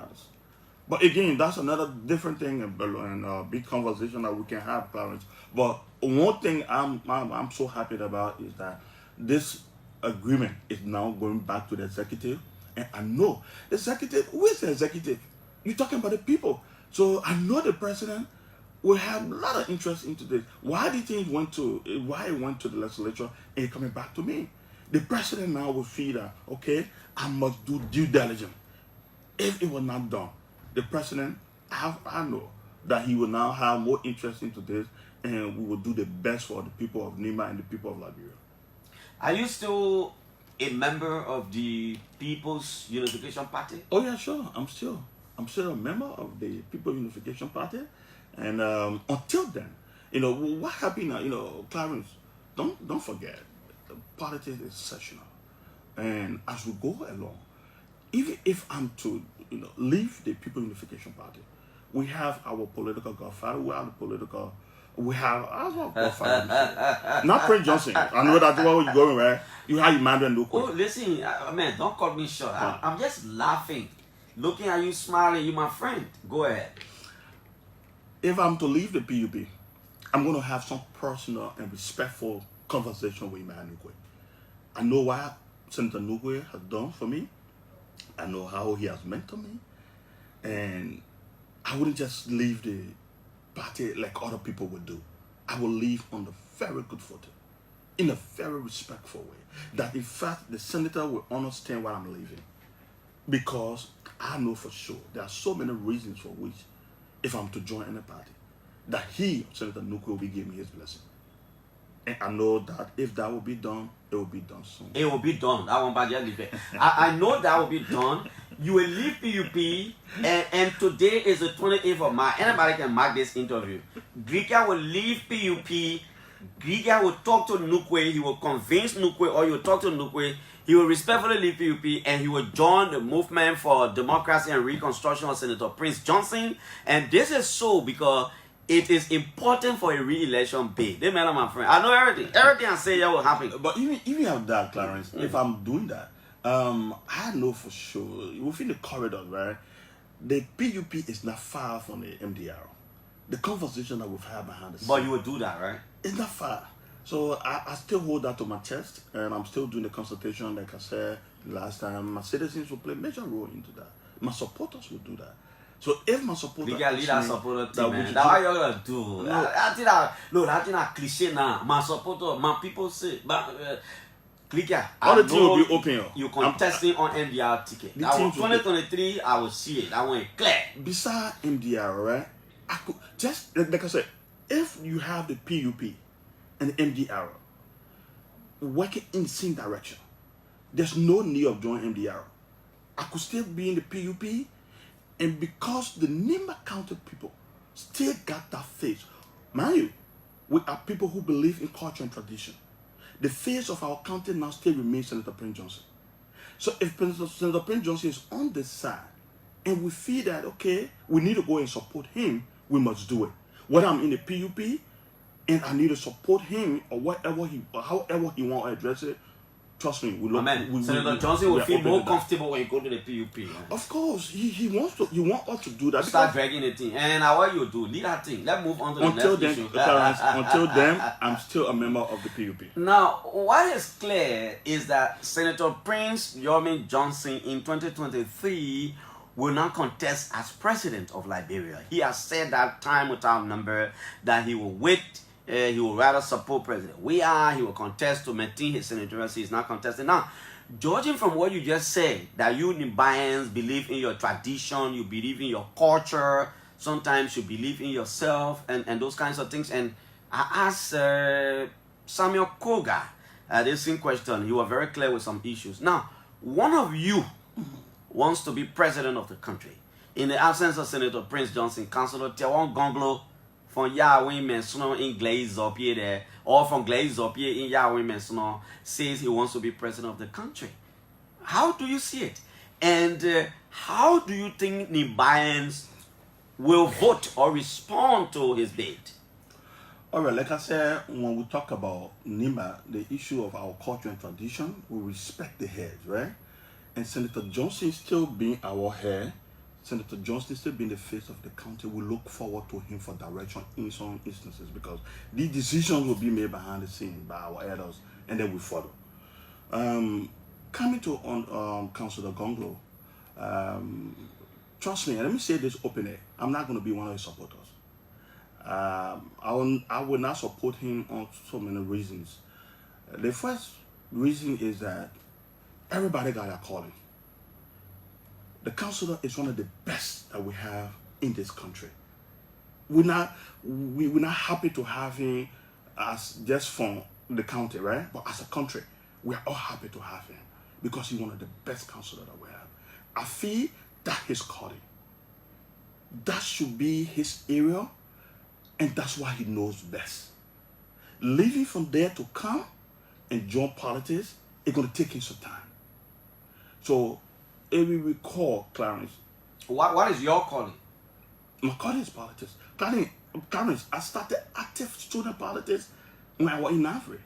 But again, that's another different thing and a big conversation that we can have, Clarence. But one thing I'm so happy about is that this agreement is now going back to the executive. And I know the executive, who is the executive? You're talking about the people. So I know the president will have a lot of interest into this. Why it went to the legislature and coming back to me? The president now will feel that, okay, I must do due diligence. If it was not done, the president, I know that he will now have more interest into this, and we will do the best for the people of NEMA and the people of Liberia. Are you still a member of the People's Unification Party? Oh yeah, sure. I'm still a member of the People's Unification Party. And until then, what happened now, Clarence, don't forget, politics is sessional. And as we go along, even if I'm to, leave the People Unification Party, we have our political godfather, we have our godfather. Not Prince Johnson. I know that's where you're going, right? You have Emmanuel Nukwe. Oh, listen, man, don't cut me short. I'm just laughing Looking at you smiling, you my friend. Go ahead. If I'm to leave the PUP, I'm going to have some personal and respectful conversation with Emmanuel Nukwe. I know what Senator Nukwe has done for me. I know how he has mentored me. And I wouldn't just leave the party like other people would do. I will leave on the very good footing, in a very respectful way. That in fact, the senator will understand why I'm leaving. Because I know for sure there are so many reasons for which, if I'm to join any party, that he, Senator Nukwe, will be giving me his blessing. And I know that if that will be done, it will be done soon. It will be done. That one, I know that will be done. You will leave PUP, and today is the 28th of March. Anybody can mark this interview. Grigia will leave PUP. Grigia will talk to Nukwe. He will convince Nukwe, or he will talk to Nukwe. He will respectfully leave PUP, and he will join the movement for democracy and reconstruction of Senator Prince Johnson. And this is so because it is important for a re-election bid. They matter, my friend. I know everything. Everything I say here will happen. But even of that, Clarence, if I'm doing that, I know for sure, within the corridor, right, the PUP is not far from the MDR. The conversation that we've had behind the scenes. But you would do that, right? It's not far. So I still hold that to my chest, and I'm still doing the consultation, like I said last time. My citizens will play a major role into that. My supporters will do that. So if my supporters... We can lead our supporter team, man. That's what you're going to do. I think that cliche now. My supporter, my people say... Clicker, all the team will be open. You contesting on MDR ticket. That was 2023, I will see it. I want it clear. Beside MDR, right? I could just, like I said, if you have the PUP and the MDR working in the same direction, there's no need of joining MDR. I could still be in the PUP, and because the Nimba County people still got that faith, mind you, we are people who believe in culture and tradition. The face of our county now still remains Senator Prince Johnson. So if Senator Prince Johnson is on this side, and we feel that, okay, we need to go and support him, we must do it. Whether I'm in the PUP, and I need to support him, or whatever however he want to address it, trust me, Senator Johnson will feel more comfortable when you go to the PUP. Man. Of course, he wants to. You want us to do that. Start dragging the thing, and what you do, lead that thing. Let's move on to the next issue. Until then, I'm still a member of the PUP. Now, what is clear is that Senator Prince Yomi Johnson in 2023 will not contest as president of Liberia. He has said that time without number that he will wait. He will rather support President Weah. He will contest to maintain his senatorial seat. He's not contesting. Now, judging from what you just said, that you Nimbayans believe in your tradition, you believe in your culture, sometimes you believe in yourself, and those kinds of things. And I asked Samuel Koga this same question. He was very clear with some issues. Now, one of you wants to be president of the country. In the absence of Senator Prince Johnson, Councillor Tewon Gonglo from Yahweh Mensono in Glaze Zopie there, or from Glaze Zopie in Yahweh Mensono, says he wants to be president of the country. How do you see it? And how do you think Nimbayans will vote or respond to his bid? All right, like I said, when we talk about Nimba, the issue of our culture and tradition, we respect the heads, right? And Senator Johnson still being our head, Senator Johnson still being the face of the county, we look forward to him for direction in some instances because these decisions will be made behind the scenes by our elders and then we follow. Coming to Councillor Gonglo, trust me, and let me say this openly, I'm not going to be one of his supporters. I will not support him on so many reasons. The first reason is that everybody got a calling. The councillor is one of the best that we have in this country. We're not happy to have him as just from the county, right? But as a country, we are all happy to have him because he's one of the best councillors that we have. I feel that his calling. That should be his area, and that's why he knows best. Leaving from there to come and join politics, it's going to take him some time. So, if we recall, Clarence. What is your calling? My calling is politics. Clarence, I started active student politics when I was in Africa.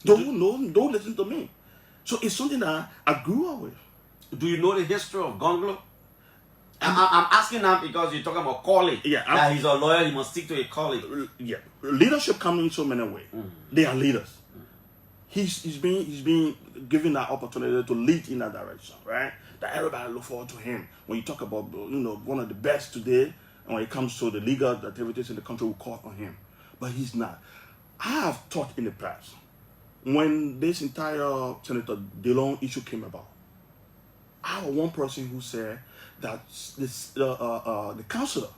Don't listen to me. So it's something that I grew up with. Do you know the history of Gonglo? I'm asking now because you're talking about calling. Yeah, that he's a lawyer, he must stick to a calling. Yeah, leadership comes in so many ways. They are leaders. He's being given that opportunity to lead in that direction, right? That everybody look forward to him. When you talk about one of the best today, and when it comes to the legal activities in the country, we call on him, but he's not. I have thought in the past when this entire Senator DeLong issue came about. I was one person who said that the councillor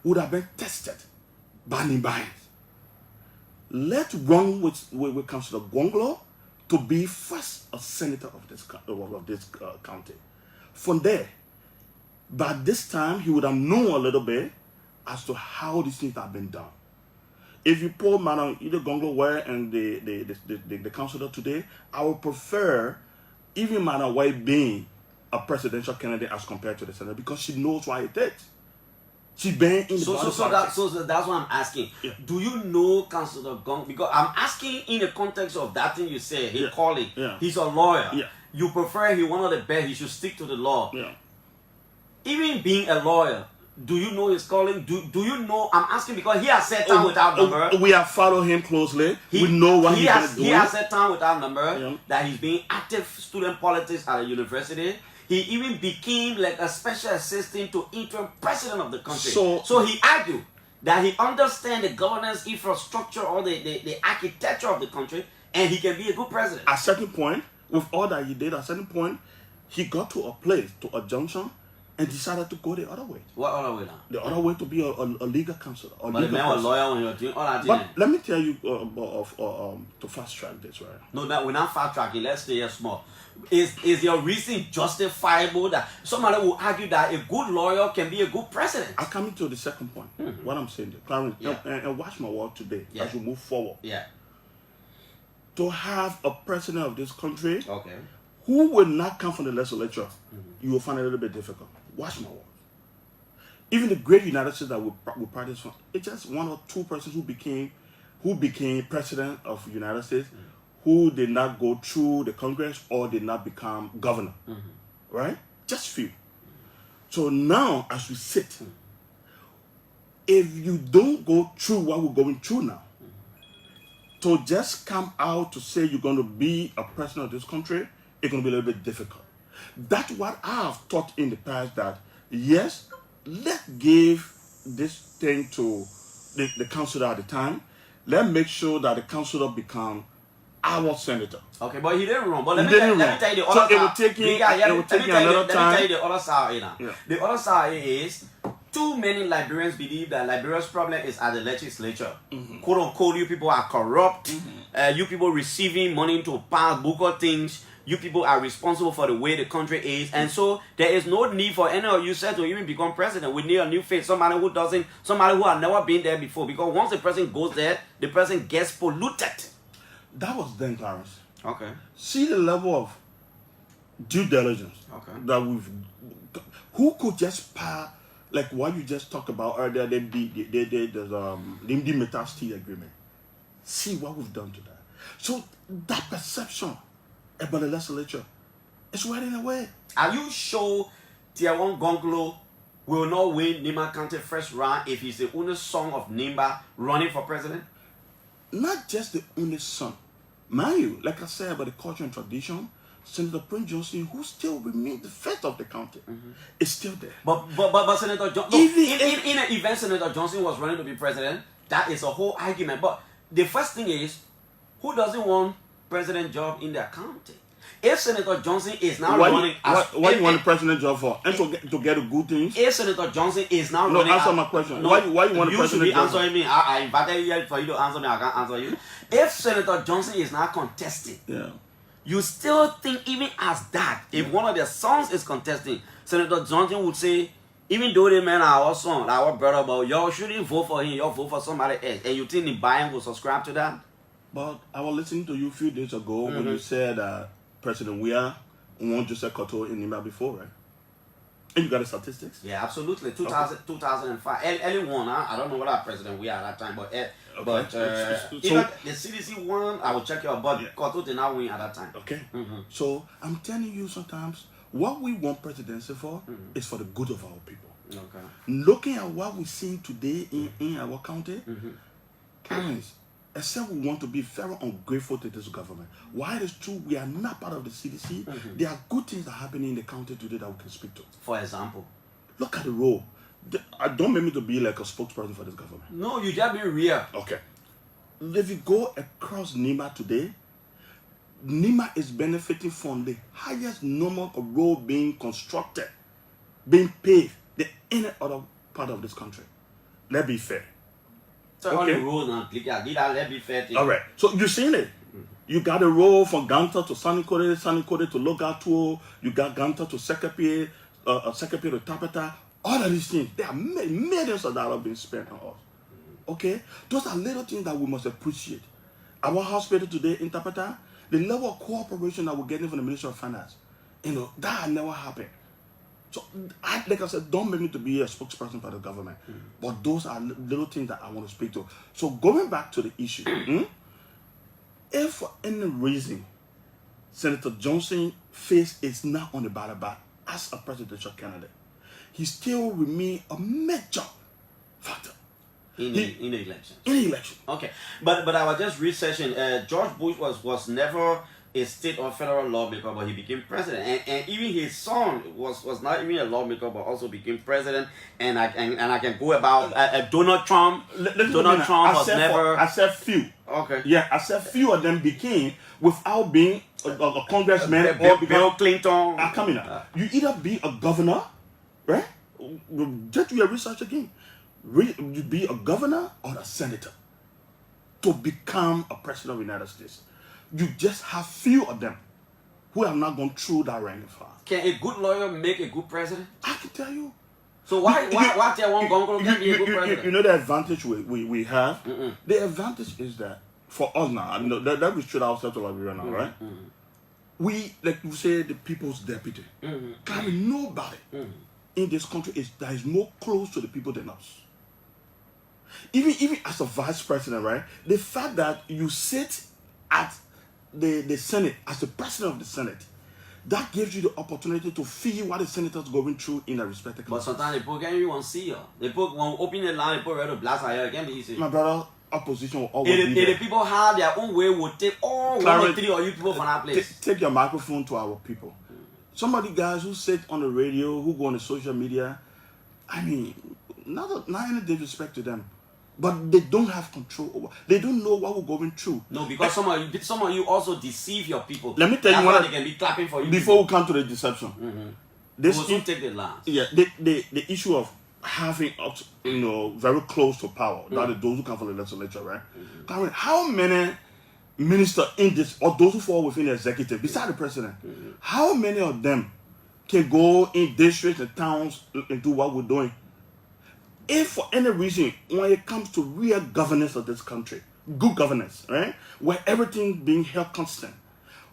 would have been tested by Nimba. Let's run with Councillor Gwonglo to be first a senator of this county. From there, by this time, he would have known a little bit as to how these things have been done. If you pull Madam Ida Gwonglo Ware and the councillor today, I would prefer even Madam White being a presidential candidate as compared to the senator because she knows what it takes. She's been in the so that's what I'm asking. Yeah. Do you know Councillor Gwonglo? Because I'm asking in the context of that thing you said, he calling. Yeah. He's a lawyer. Yeah. You prefer he one of the best, he should stick to the law. Yeah. Even being a lawyer, do you know his calling? Do you know? I'm asking because he has set time without number. We have followed him closely. We know what he's going to do. He has set time without number. Yeah. That he's being active student politics at a university. He even became like a special assistant to interim president of the country. So he argued that he understands the governance infrastructure or the architecture of the country, and he can be a good president. At a certain point, with all that he did, at a certain point, he got to a place, to a junction, and decided to go the other way. What other way now? The other way to be a legal counselor. But the man was a lawyer when he was doing all that. But let me tell you to fast track this, right? No, we're not fast tracking. Let's stay here small. Is your reason justifiable that somebody will argue that a good lawyer can be a good president? I'm coming to the second point. What I'm saying, Clarence, and watch my word today as we move forward. Yeah. To have a president of this country who will not come from the legislature, you will find it a little bit difficult. Watch my word. Even the great United States that we practice from, it's just one or two persons who became president of the United States who did not go through the Congress or did not become governor. Right? Just few. So now, as we sit, if you don't go through what we're going through now, to just come out to say you're going to be a president of this country, it's going to be a little bit difficult. That's what I have thought in the past, that yes, let's give this thing to the councillor at the time. Let's make sure that the councillor become our senator. Okay, but he didn't run. But let me tell you the other side. It will take another time. Let me tell you the other side now. Yeah. The other side is too many Liberians believe that Liberia's problem is at the legislature. Quote unquote, you people are corrupt. You people receiving money to pass book things. You people are responsible for the way the country is, and so there is no need for any of you said to even become president. We need a new face, somebody who has never been there before. Because once the person goes there, the person gets polluted. That was then, Clarence. Okay. See the level of due diligence that who could just pass, like what you just talked about earlier, the Metasty agreement. See what we've done to that. So that perception about the legislature is running away. Are you sure Tiawan Gwonglo will not win Nimba County first round if he's the only son of Nimba running for president? Not just the only son. Mind you, like I said about the culture and tradition, Senator Prince Johnson, who still remains the face of the county, is still there. But Senator Johnson, in an event Senator Johnson was running to be president, that is a whole argument. But the first thing is, who doesn't want president job in their county? If Senator Johnson is now running... What do you want the president job for? And to get a good things? If Senator Johnson is now running... No, answer my question. Why you want the president job? You should be answering me. I invited you for you to answer me. I can't answer you. If Senator Johnson is now contesting, you still think even as that, if one of their sons is contesting, Senator Johnson would say, even though the man are our son, our brother, but y'all shouldn't vote for him, y'all vote for somebody else. And you think the Bayern will subscribe to that? But I was listening to you a few days ago when you said President Weah won Joseph Koto in Nimba before, right? And you got the statistics? Yeah, absolutely. 2005. Early one, I don't know what our President Weah at that time, but the CDC won, I will check your, but Koto did not win at that time. Okay. So I'm telling you, sometimes What we want presidency for is for the good of our people. Okay. Looking at what we're seeing today in our county, parents, except we want to be very ungrateful to this government. While it is true we are not part of the CDC, there are good things that are happening in the county today that we can speak to. For example? Look at the role. I don't mean me to be like a spokesperson for this government. No, you just be real. Okay. If you go across Nima today, Nima is benefiting from the highest number of road being constructed, being paved than any other part of this country. Let's be fair. So on the road now, let's be fair. All right. So you've seen it. You got a road from Ganta to Sanikore to Logatuo. You got Ganta to Sekapie, Sekapie to Tapeta. All of these things, there are millions of dollars being spent on us. Okay? Those are little things that we must appreciate. Our hospital today in Tapeta, the level of cooperation that we're getting from the Ministry of Finance, that had never happened. So, like I said, don't make me to be a spokesperson for the government. But those are little things that I want to speak to. So going back to the issue, if for any reason Senator Johnson face is not on the ballot box as a presidential candidate, he still remain a major factor in the election. In the election. Okay, but I was just researching. George Bush was never a state or federal lawmaker, but he became president, and even his son was not even a lawmaker, but also became president. And I can go about Donald Trump. Donald Trump was never. I said few. Okay. Yeah, I said few of them became without being a congressman or Bill Clinton. Coming up. You either be a governor, right? Just do your research again. You be a governor or a senator to become a president of the United States. You just have few of them who have not gone through that ranking fast. Can a good lawyer make a good president? I can tell you. So why tell one Gongo can be a good president? You know the advantage we have? The advantage is that for us now, that we should ourselves to Liberia now, right? We, like you say, the people's deputy. Nobody in this country that is more close to the people than us. Even as a vice president, right? The fact that you sit at the Senate as the president of the Senate, that gives you the opportunity to feel what the senators going through in a respective country. But sometimes the people can't even see you. The people when open the line, the people ready to blast her. It can't be easy. My brother, opposition will always be there. The people have their own way, will take all one or three of you people from that place. Take your microphone to our people. Some of the guys who sit on the radio, who go on the social media, I mean, not any disrespect to them, but they don't have control over. They don't know what we're going through. No, because some of you also deceive your people. Let me tell you what they can be clapping for you before we come to the deception. This will take the last. Yeah, the issue of having us, very close to power. That is those who come from the legislature, right? Karen, how many ministers in this, or those who fall within the executive, besides the president, how many of them can go in districts and towns and do what we're doing? If for any reason, when it comes to real governance of this country, good governance, right, where everything being held constant,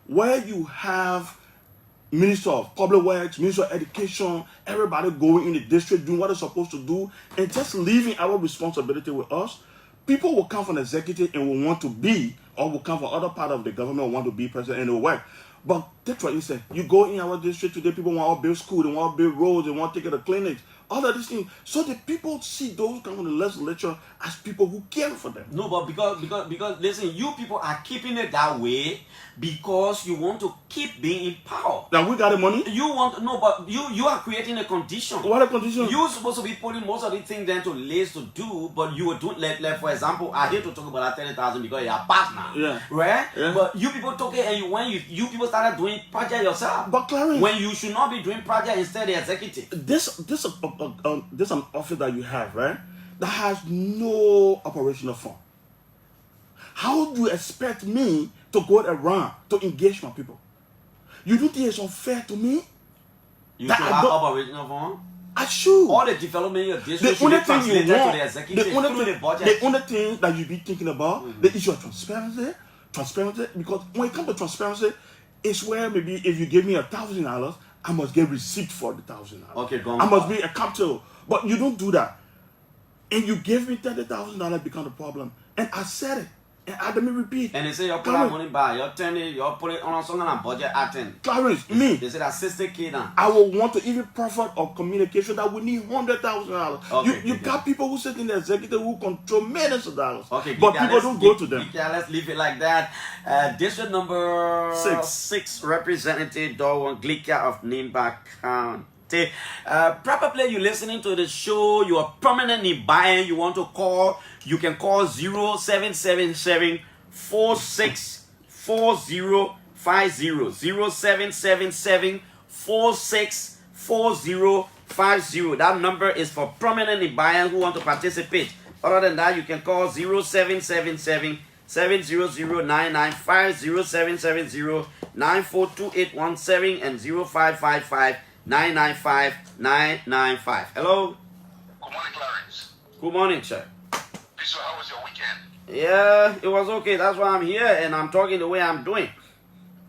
where you have Minister of Public Works, Minister of Education, everybody going in the district doing what they're supposed to do, and just leaving our responsibility with us, people will come from the executive and will want to be, or will come from other part of the government and want to be president and it will work. But that's what you said. You go in our district today, people want to build school, they want to build roads, they want to take care of clinics, all of these things. So the people see those who come from the legislature as people who care for them. No, but because listen, you people are keeping it that way because you want to keep being in power. Now we got the money. But you are creating a condition. What a condition? You're supposed to be putting most of the things then to list to do, but you were doing like for example, I hate to talk about that 30,000 because you're a partner. Yeah. Right? Yeah. But you people took it and when you people started doing project yourself. But Clarence, when you should not be doing project instead the executive. This an office that you have, right? That has no operational fund. How do you expect me to go around to engage my people? You don't think it's unfair to me? You should have operational fund? I should. All the development in your district should be translated to the executive through the budget. The only thing that you be thinking about, the issue of transparency, because when it comes to transparency, it's where maybe if you give me $1,000, I must get receipt for the $1,000. Okay, go on. I must be accountable. But you don't do that. And you gave me $30,000 become the problem. And I said it. Let me repeat. And they say you put that money back, you turn it, you put it on some kind of budget item. Clarence, me. They say that 60K now. I will want to even profit or communication that we need $100,000. Okay, you got people who sit in the executive who control millions of dollars. Okay, but people don't go to them. Yeah, let's leave it like that. District number 6 Representative Darwin Glikia of Nimba County. Probably you're listening to the show, you are permanently buying, you want to call, you can call 0777 464050 0777 464050. That number is for permanently buyers who want to participate. Other than that, you can call 0777 700-995 0770 942817 and 0555 995-995. Hello. Good morning, Clarence. Good morning, sir. So how was your weekend? Yeah, it was okay. That's why I'm here and I'm talking the way I'm doing.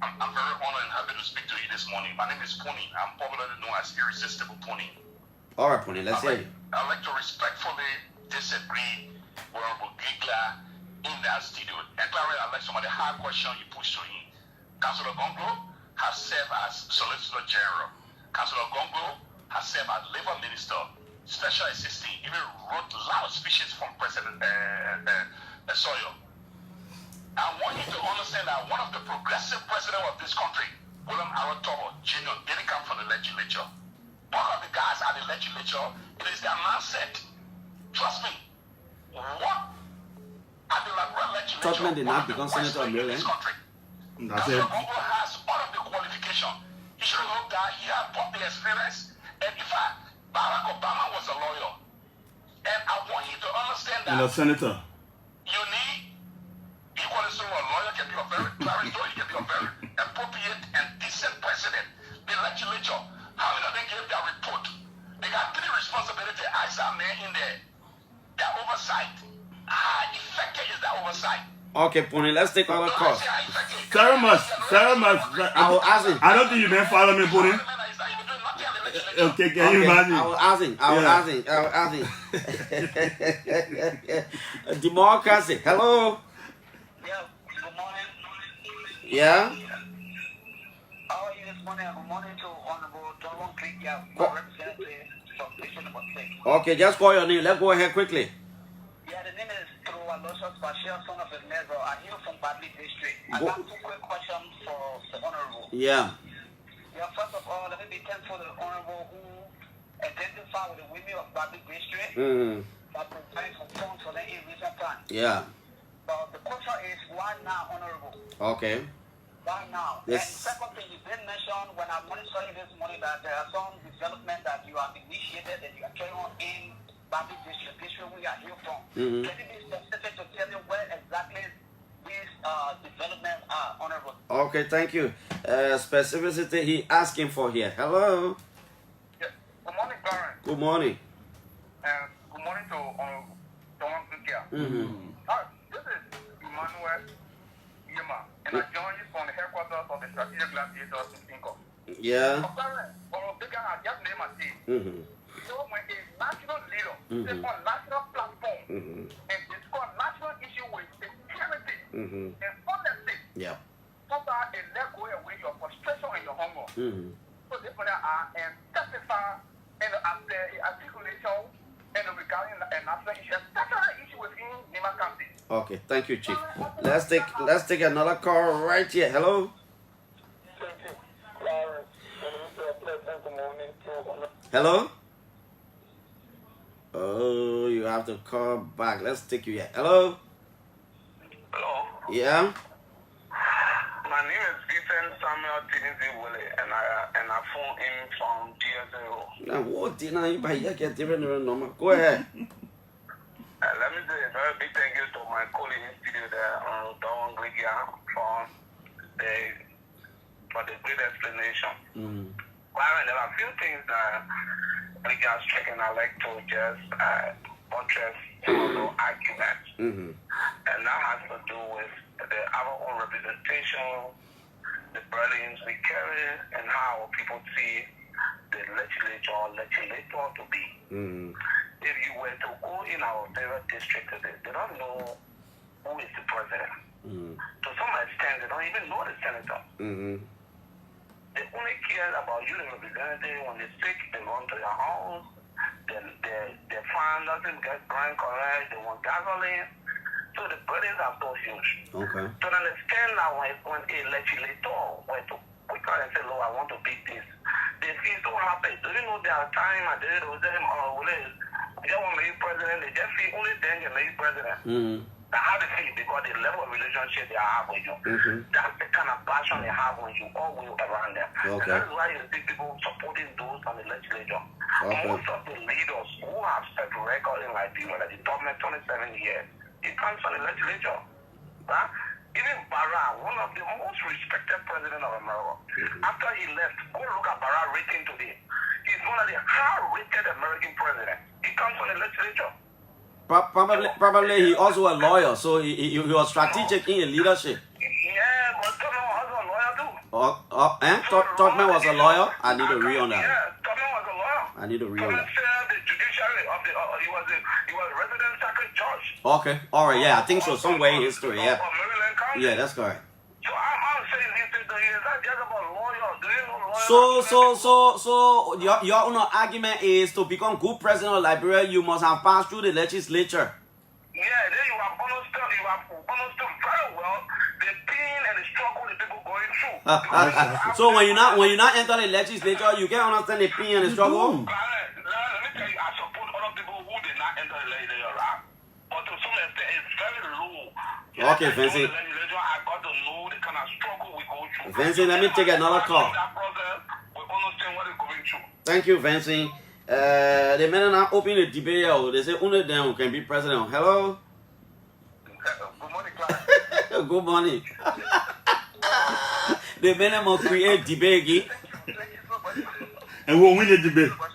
I'm very honored and happy to speak to you this morning. My name is Pony. I'm popularly known as Irresistible Pony. All right, Pony, let's hear you. I'd like to respectfully disagree with Honorable Gigla in that studio. And Clarence, I'd like some of the hard questions you pushed to him. Councillor Gonglo has served as Solicitor General. Councillor Gonglo has served as Labour Minister, Special Assistant, even wrote loud speeches from President Soyo. I want you to understand that one of the progressive presidents of this country, William Arotobo Jr., didn't come from the legislature. One of the guys at the legislature, it is their mindset. Trust me. What at the Liberal legislature, Tottenham did not become Senator of Maryland. That's it. Councillor Gonglo has all of the qualifications. He should have looked that he had both the experience. And in fact, Barack Obama was a lawyer. And I want you to understand that. And a senator. You need equally so a lawyer can be a very clarity, he can be a very appropriate and decent president. The legislature, how many of them gave their report? They got 3 responsibilities. I saw man in there. Their oversight. How effective is that oversight? Okay, Pony, let's take our calls. Very much. I don't think you may follow me, Pony. Okay, can you imagine? I was asking. Democracy. Hello. Yeah, good morning. Yeah. How are you this morning? Good morning to Honorable Donald Glikia, representative from District number 6. Okay, just call your name. Let's go ahead quickly. Yeah, the name is Aloysius Bashir, son of Elmezo. I'm here from Badley District. I got 2 quick questions for the Honorable. Yeah. Yeah, first of all, let me be thankful to the Honorable who identified with the women of Badley District that provided some funds for them in recent times. Yeah. But the question is, why now, Honorable? Okay. Why now? Yes. And second thing, you did mention when I'm monitoring this morning that there are some development that you have initiated and you are carrying on in Badley District. This is where we are here from. Can you be specific to tell me where exactly these developments are, Honorable? Okay, thank you. Specificity he asking for here. Hello. Yeah. Good morning, Clarence. Good morning. Good morning to Donald Glikia. This is Emmanuel Yema, and I join you from the headquarters of the Strategic Gladiators in Tinko. Yeah. So when a national leader is on national platform and discuss national issue with security and honesty, yeah. so that it let go away your frustration and your hunger. So this one and testify and the articulation and regarding a national issue, national issue within Nimba County. Okay, thank you, Chief. Let's take another call right here. Hello. Hello. Oh, you have to call back. Let's take you here. Hello. Hello. Yeah. My name is Vincent Samuel Tinizi Willie, and I phone in from GSO. Now, what did I get different number? Go ahead. Let me say a very big thank you to my colleague in studio there, Donald Glikia, for the great explanation. Byron, there are a few things that Glikia is checking. I like to just buttress some of the arguments, and that has to do with our own representation, the burdens we carry, and how people see the legislator to be. If you were to go in our favorite district today, they don't know who is the president. Mm-hmm. To some extent, they don't even know the senator. Mm-hmm. They only care about you, the representative. When they sick, they run to your house. They find nothing, get brand correct. They want gasoline. So the burdens are so huge. Okay. To understand now, when a legislator went to quick and say, "Look, I want to beat this," they feel so happy. Do you know there are times and they will say, "They want to make president." They just feel only then they make president. Mm-hmm. That's how they feel because the level of relationship they have with you. Mm-hmm. That's the kind of passion they have when you always around them. Okay. That is why you see people supporting those on the legislature. Okay. Most of the leaders who have set record in Liberia, like the government 27 years, it comes from the legislature. Huh? Even Barra, one of the most respected presidents of America, after he left, go look at Barra rating today. He's one of the high-rated American presidents. He comes from the legislature. Probably he also a lawyer, so he was strategic in leadership. Yeah, but Tubman was also a lawyer too. Tubman was a lawyer? I need to read on that. Yeah, Tubman was a lawyer. I need to read on that. Tubman the judiciary of the, he was a resident circuit judge. Okay, alright, yeah, I think so, somewhere in history, yeah. Of Maryland County. Yeah, that's correct. So I'm saying this is not just about lawyers. Do you know lawyers? So your own argument is to become good president of Liberia, you must have passed through the legislature. Yeah, then you have understood very well the pain and the struggle the people going through. So when you not enter the legislature, you can understand the pain and the struggle. Let me tell you, I support other people who did not enter the legislature, right? But to some extent, it's very low. Okay, Vincent. I got to know the kind of struggle we go through. Vincent, let me take another call. That process, we understand what they're going through. Thank you, Vincent. The men are not opening the debate. They say only them can be president. Hello. Good morning, Clark. Good morning. The men must create debate. And we'll win the debate. For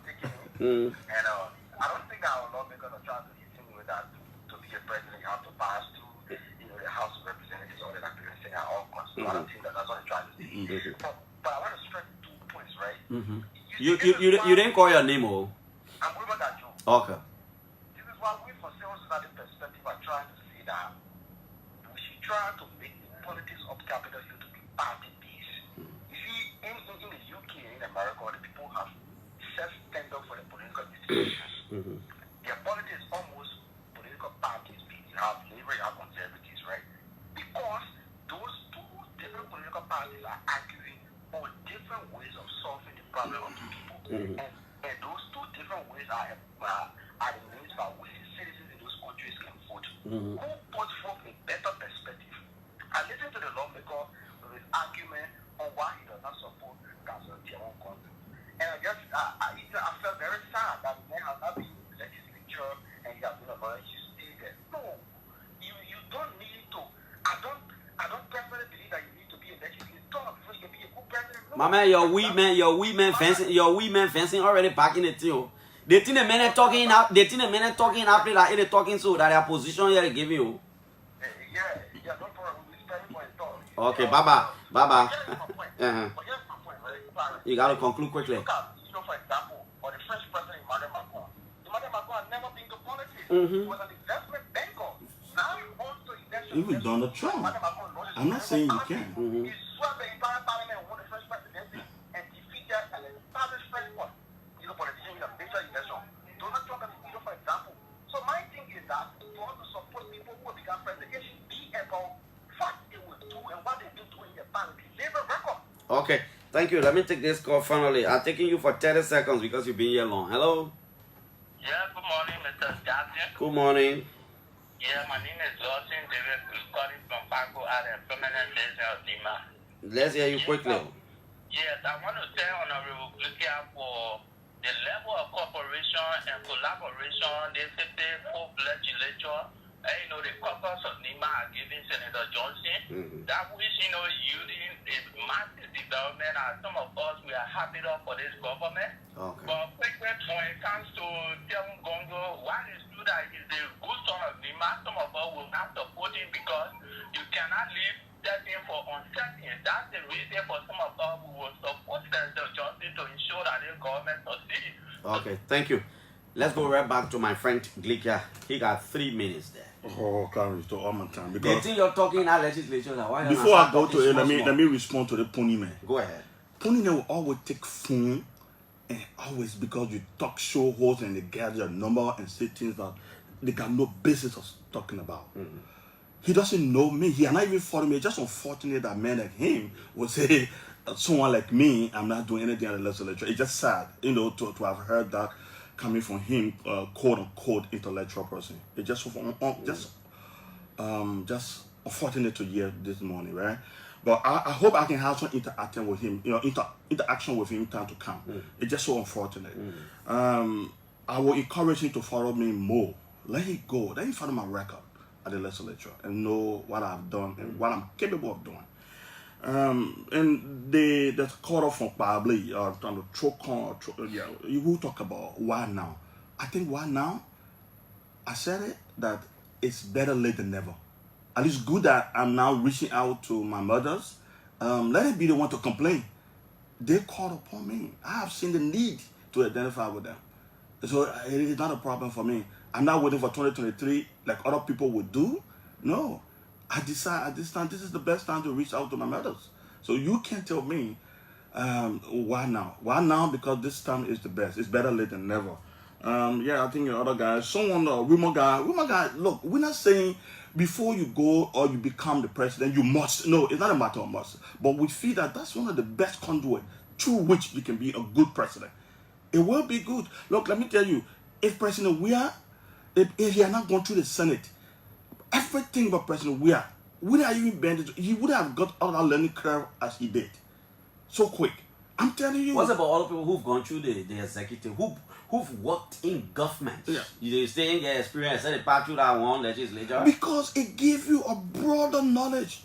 taking me. And I don't think our lawmakers are trying to insinuate that to be a president you have to pass through the House of Representatives or the Congress at all costs. So I don't think that's what they're trying to say. But I want to stress 2 points, right? You didn't call your name, oh? I'm Wilbur Gajo. Okay. This is why we, from civil society perspective, are trying to see that we should try to make the politics of Capitol Hill to be party-based. You see, in the UK, in America, the people have set standard for the political institutions. Their politics is almost political parties. You have Labour, you have Conservatives, right? Because those 2 different political parties are arguing on different ways of solving the problem of the people. And those 2 different ways are the means by which citizens in those countries can vote. Who puts forth a better perspective? I listen to the lawmaker with his argument on why he does not support Council of their own country. And I guess I felt very sad that man has not been in the legislature and he has been a lawyer. You stay there. No, you don't need to. I don't personally believe that you need to be a legislator before you can be a good president. No. My man, your wee man fencing already back in the team. They think the men talking out. They think the men talking after like they talking so that their position here they give you. Yeah, no problem. We spend for his thought. Okay, bye. But here's my point. Right? You gotta conclude quickly. Look at, for example, or the French president Emmanuel Macron. Emmanuel Macron has never been to politics. He was an investment banker. Now he wants to invest. Even Donald Trump. I'm not saying you can. He swept the entire parliament and won the French presidency and defeated an established French politician with a major investor. Donald Trump is a for example. So my thing is that for us to support people who will become president, it should be about what they will do and what they do in their family. Labor record. Okay, thank you. Let me take this call finally. I'm taking you for 30 seconds because you've been here long. Hello. Yeah, good morning, Mr. Jackson. Good morning. Yeah, my name is Lawson David. I'm calling from Paco at a permanent base of Lima. Let's hear you quickly. Yes, I want to thank Honorable Glukia for the level of cooperation and collaboration they say for legislature. The caucus of Lima are giving Senator Johnson. That which, yielding a massive development, and some of us, we are happy for this government. Okay. But when it comes to Delm Gongo, one is true that he's a good son of Lima. Some of us will not support him because you cannot leave certain for uncertain. That's the reason for some of us who will support Senator Johnson to ensure that the government succeeds. Okay, thank you. Let's go right back to my friend Glicker. He got 3 minutes there. Oh, Clarence, to all my time. The Because thing you're talking about legislation. Why before I go to it, let me respond to the pony man. Go ahead. Pony man will always take phone and always, because you talk show holes and they gather your number and say things that they got no business of talking about. Mm-hmm. He doesn't know me. He not even follow me. It's just unfortunate that men like him would say someone like me, I'm not doing anything at the legislature. It's just sad, you know, to have heard that coming from him, quote unquote intellectual person. It's just just unfortunate to hear this morning, right? But I hope I can have some interaction with him, you know, interaction with him time to come. It's just so unfortunate. I will encourage him to follow me more. Let him go. Let him follow my record at the legislature and know what I've done and what I'm capable of doing. And the call off from probably on the you will talk about why now. I think why now, I said it, that it's better late than never. And it's good that I'm now reaching out to my mothers. Let it be the one to complain. They called upon me. I have seen the need to identify with them. So it is not a problem for me. I'm not waiting for 2023 like other people would do. No. I decide at this time, this is the best time to reach out to my mothers. So you can't tell me why now. Why now? Because this time is the best. It's better late than never. Yeah, I think the other guys, someone, rumor guy, look, we're not saying before you go or you become the president, you must. No, it's not a matter of must. But we feel that that's one of the best conduit through which you can be a good president. It will be good. Look, let me tell you, if President Weah, if he had not gone through the Senate, everything about President Weah, would have even been, he would have got all that learning curve as he did. So quick. I'm telling you. What's about all the people who've gone through the executive, who've worked in government? Yeah. You stay in their experience, and they pass through that one legislature? Because it gives you a broader knowledge.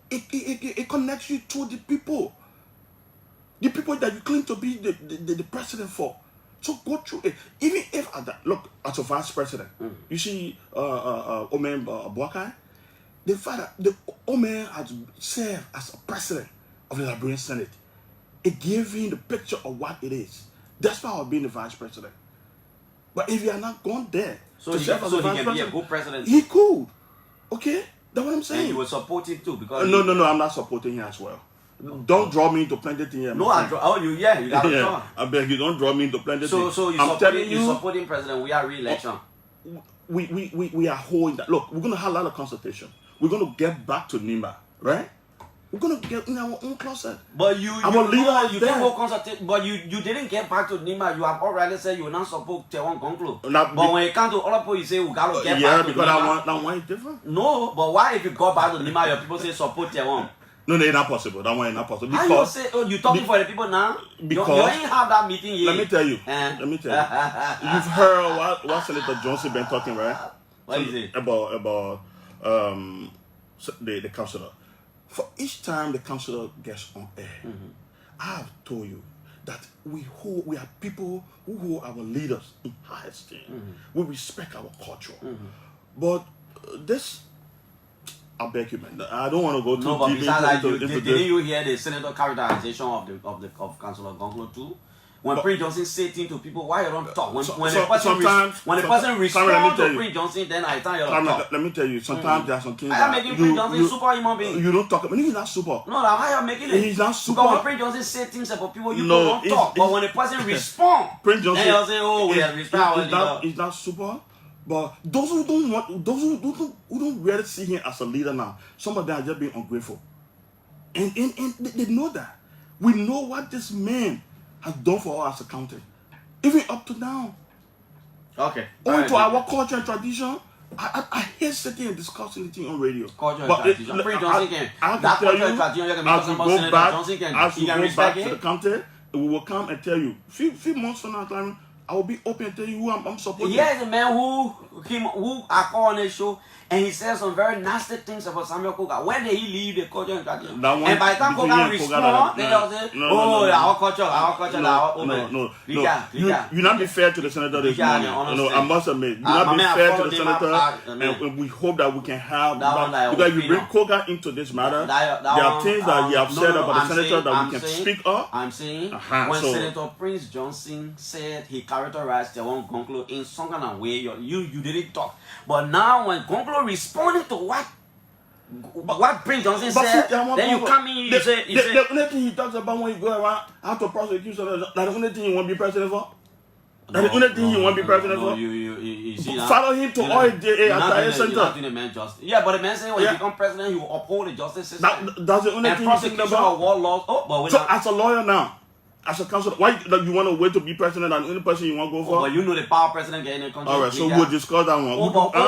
It connects you to the people. The people that you claim to be the president for. So go through it. Even if, look, as a vice president, you see Omer Boakai, the father, the Omer has served as a president of the Liberian Senate. It gave him the picture of what it is. That's why of being the vice president. But if you are not gone there, so he can be a good president. He could. Okay? That's what I'm saying. And you will support him too, because no, I'm not supporting him as well. Don't draw me into plenty things. No, you got to draw. I beg you, don't draw me into plenty things. So you supporting President Weah re-election? We are holding that. Look, we're going to have a lot of consultation. We're going to get back to NIMA, right? We're going to get in our own closet. But you can't go consultation. But you didn't get back to NIMA. You have already said you will not support Taiwan Conclave. But when it comes to other people, you say we got to get back to NIMA. Yeah, because that one is different. No, but why if you go back to NIMA, your people say support Taiwan? No, it's not possible. That one is not possible. Because, how you say, you talking for the people now? Because you ain't have that meeting yet. Let me tell you. You've heard what Senator Johnson been talking, right? What is it? About the councillor. For each time the councillor gets on air, I have told you that we are people who hold our leaders in high esteem. We respect our culture. But this, I beg you, man. I don't want to go too deep into this. Didn't you hear the senator characterization of Councillor Gonglo too? When Prince Johnson say things to people, why you don't talk? When the person responds to Prince Johnson, then I tell you don't talk. Let me tell you, sometimes there are some things I am making Prince Johnson super human being. You don't talk about him. He's not super. No, how you making it? He's not super. Because when Prince Johnson say things about people, you don't talk. But when the person responds, Prince Johnson, then you say, oh, we have respect. He's not super. But those who don't really see him as a leader now, some of them are just being ungrateful. And they know that. We know what this man has done for us as a country. Even up to now. Okay. Owing to our culture and tradition, I hate sitting and discussing the thing on radio. Culture and tradition. Prince Johnson can. That culture and tradition, you can be talking about Senator Johnson can. As we go back to the country, we will come and tell you. Few months from now, I will be open and tell you who I'm supporting. He is a man who him who I call on the show, and he said some very nasty things about Samuel Koga. When did he leave the culture and tradition? And by the time Koga respond, they just say, our culture, no. You not be fair to the senator this morning. I must admit, you not be fair to the senator, and we hope that we can have that, because you bring Koga into this matter. There are things that you have said about the senator that we can speak up. I'm saying when Senator Prince Johnson said he characterized the one Gonklo in some kind of way, you didn't talk. But now when Gonklo responded to what Prince Johnson said, then you come in, you say the only thing he talks about when he go around how to prosecute, that's the only thing you want to be president for. That's the only thing you want to be president for. You see, follow him to all the center. Yeah, but the man saying when he become president, he will uphold the justice system. That's the only thing you're thinking about. War laws. So as a lawyer now, as a counselor, why you want to wait to be president and the only person you want to go for? But you know the power president getting in the country. All right, so we'll discuss that one.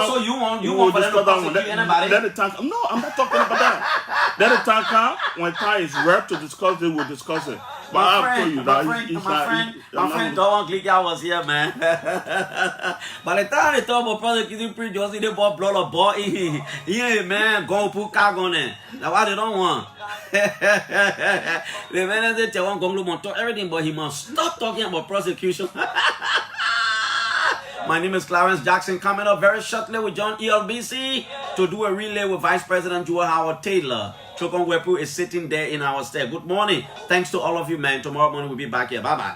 So you want for them to prosecute anybody? Let the time come. No, I'm not talking about that. Let the time come. When time is right to discuss it, we'll discuss it. But I'll tell you that my friend Dowan Glicker was here, man. By the time they talk about prosecuting Prince Johnson, they bought blood of boy. He ain't man go put cargo on there. That's why they don't want. The man said they want to talk everything, but he must stop talking about prosecution. My name is Clarence Jackson. Coming up very shortly with John ELBC to do a relay with Vice President Joel Howard Taylor. Chokon Wepu is sitting there in our stead. Good morning. Thanks to all of you, man. Tomorrow morning we'll be back here. Bye-bye.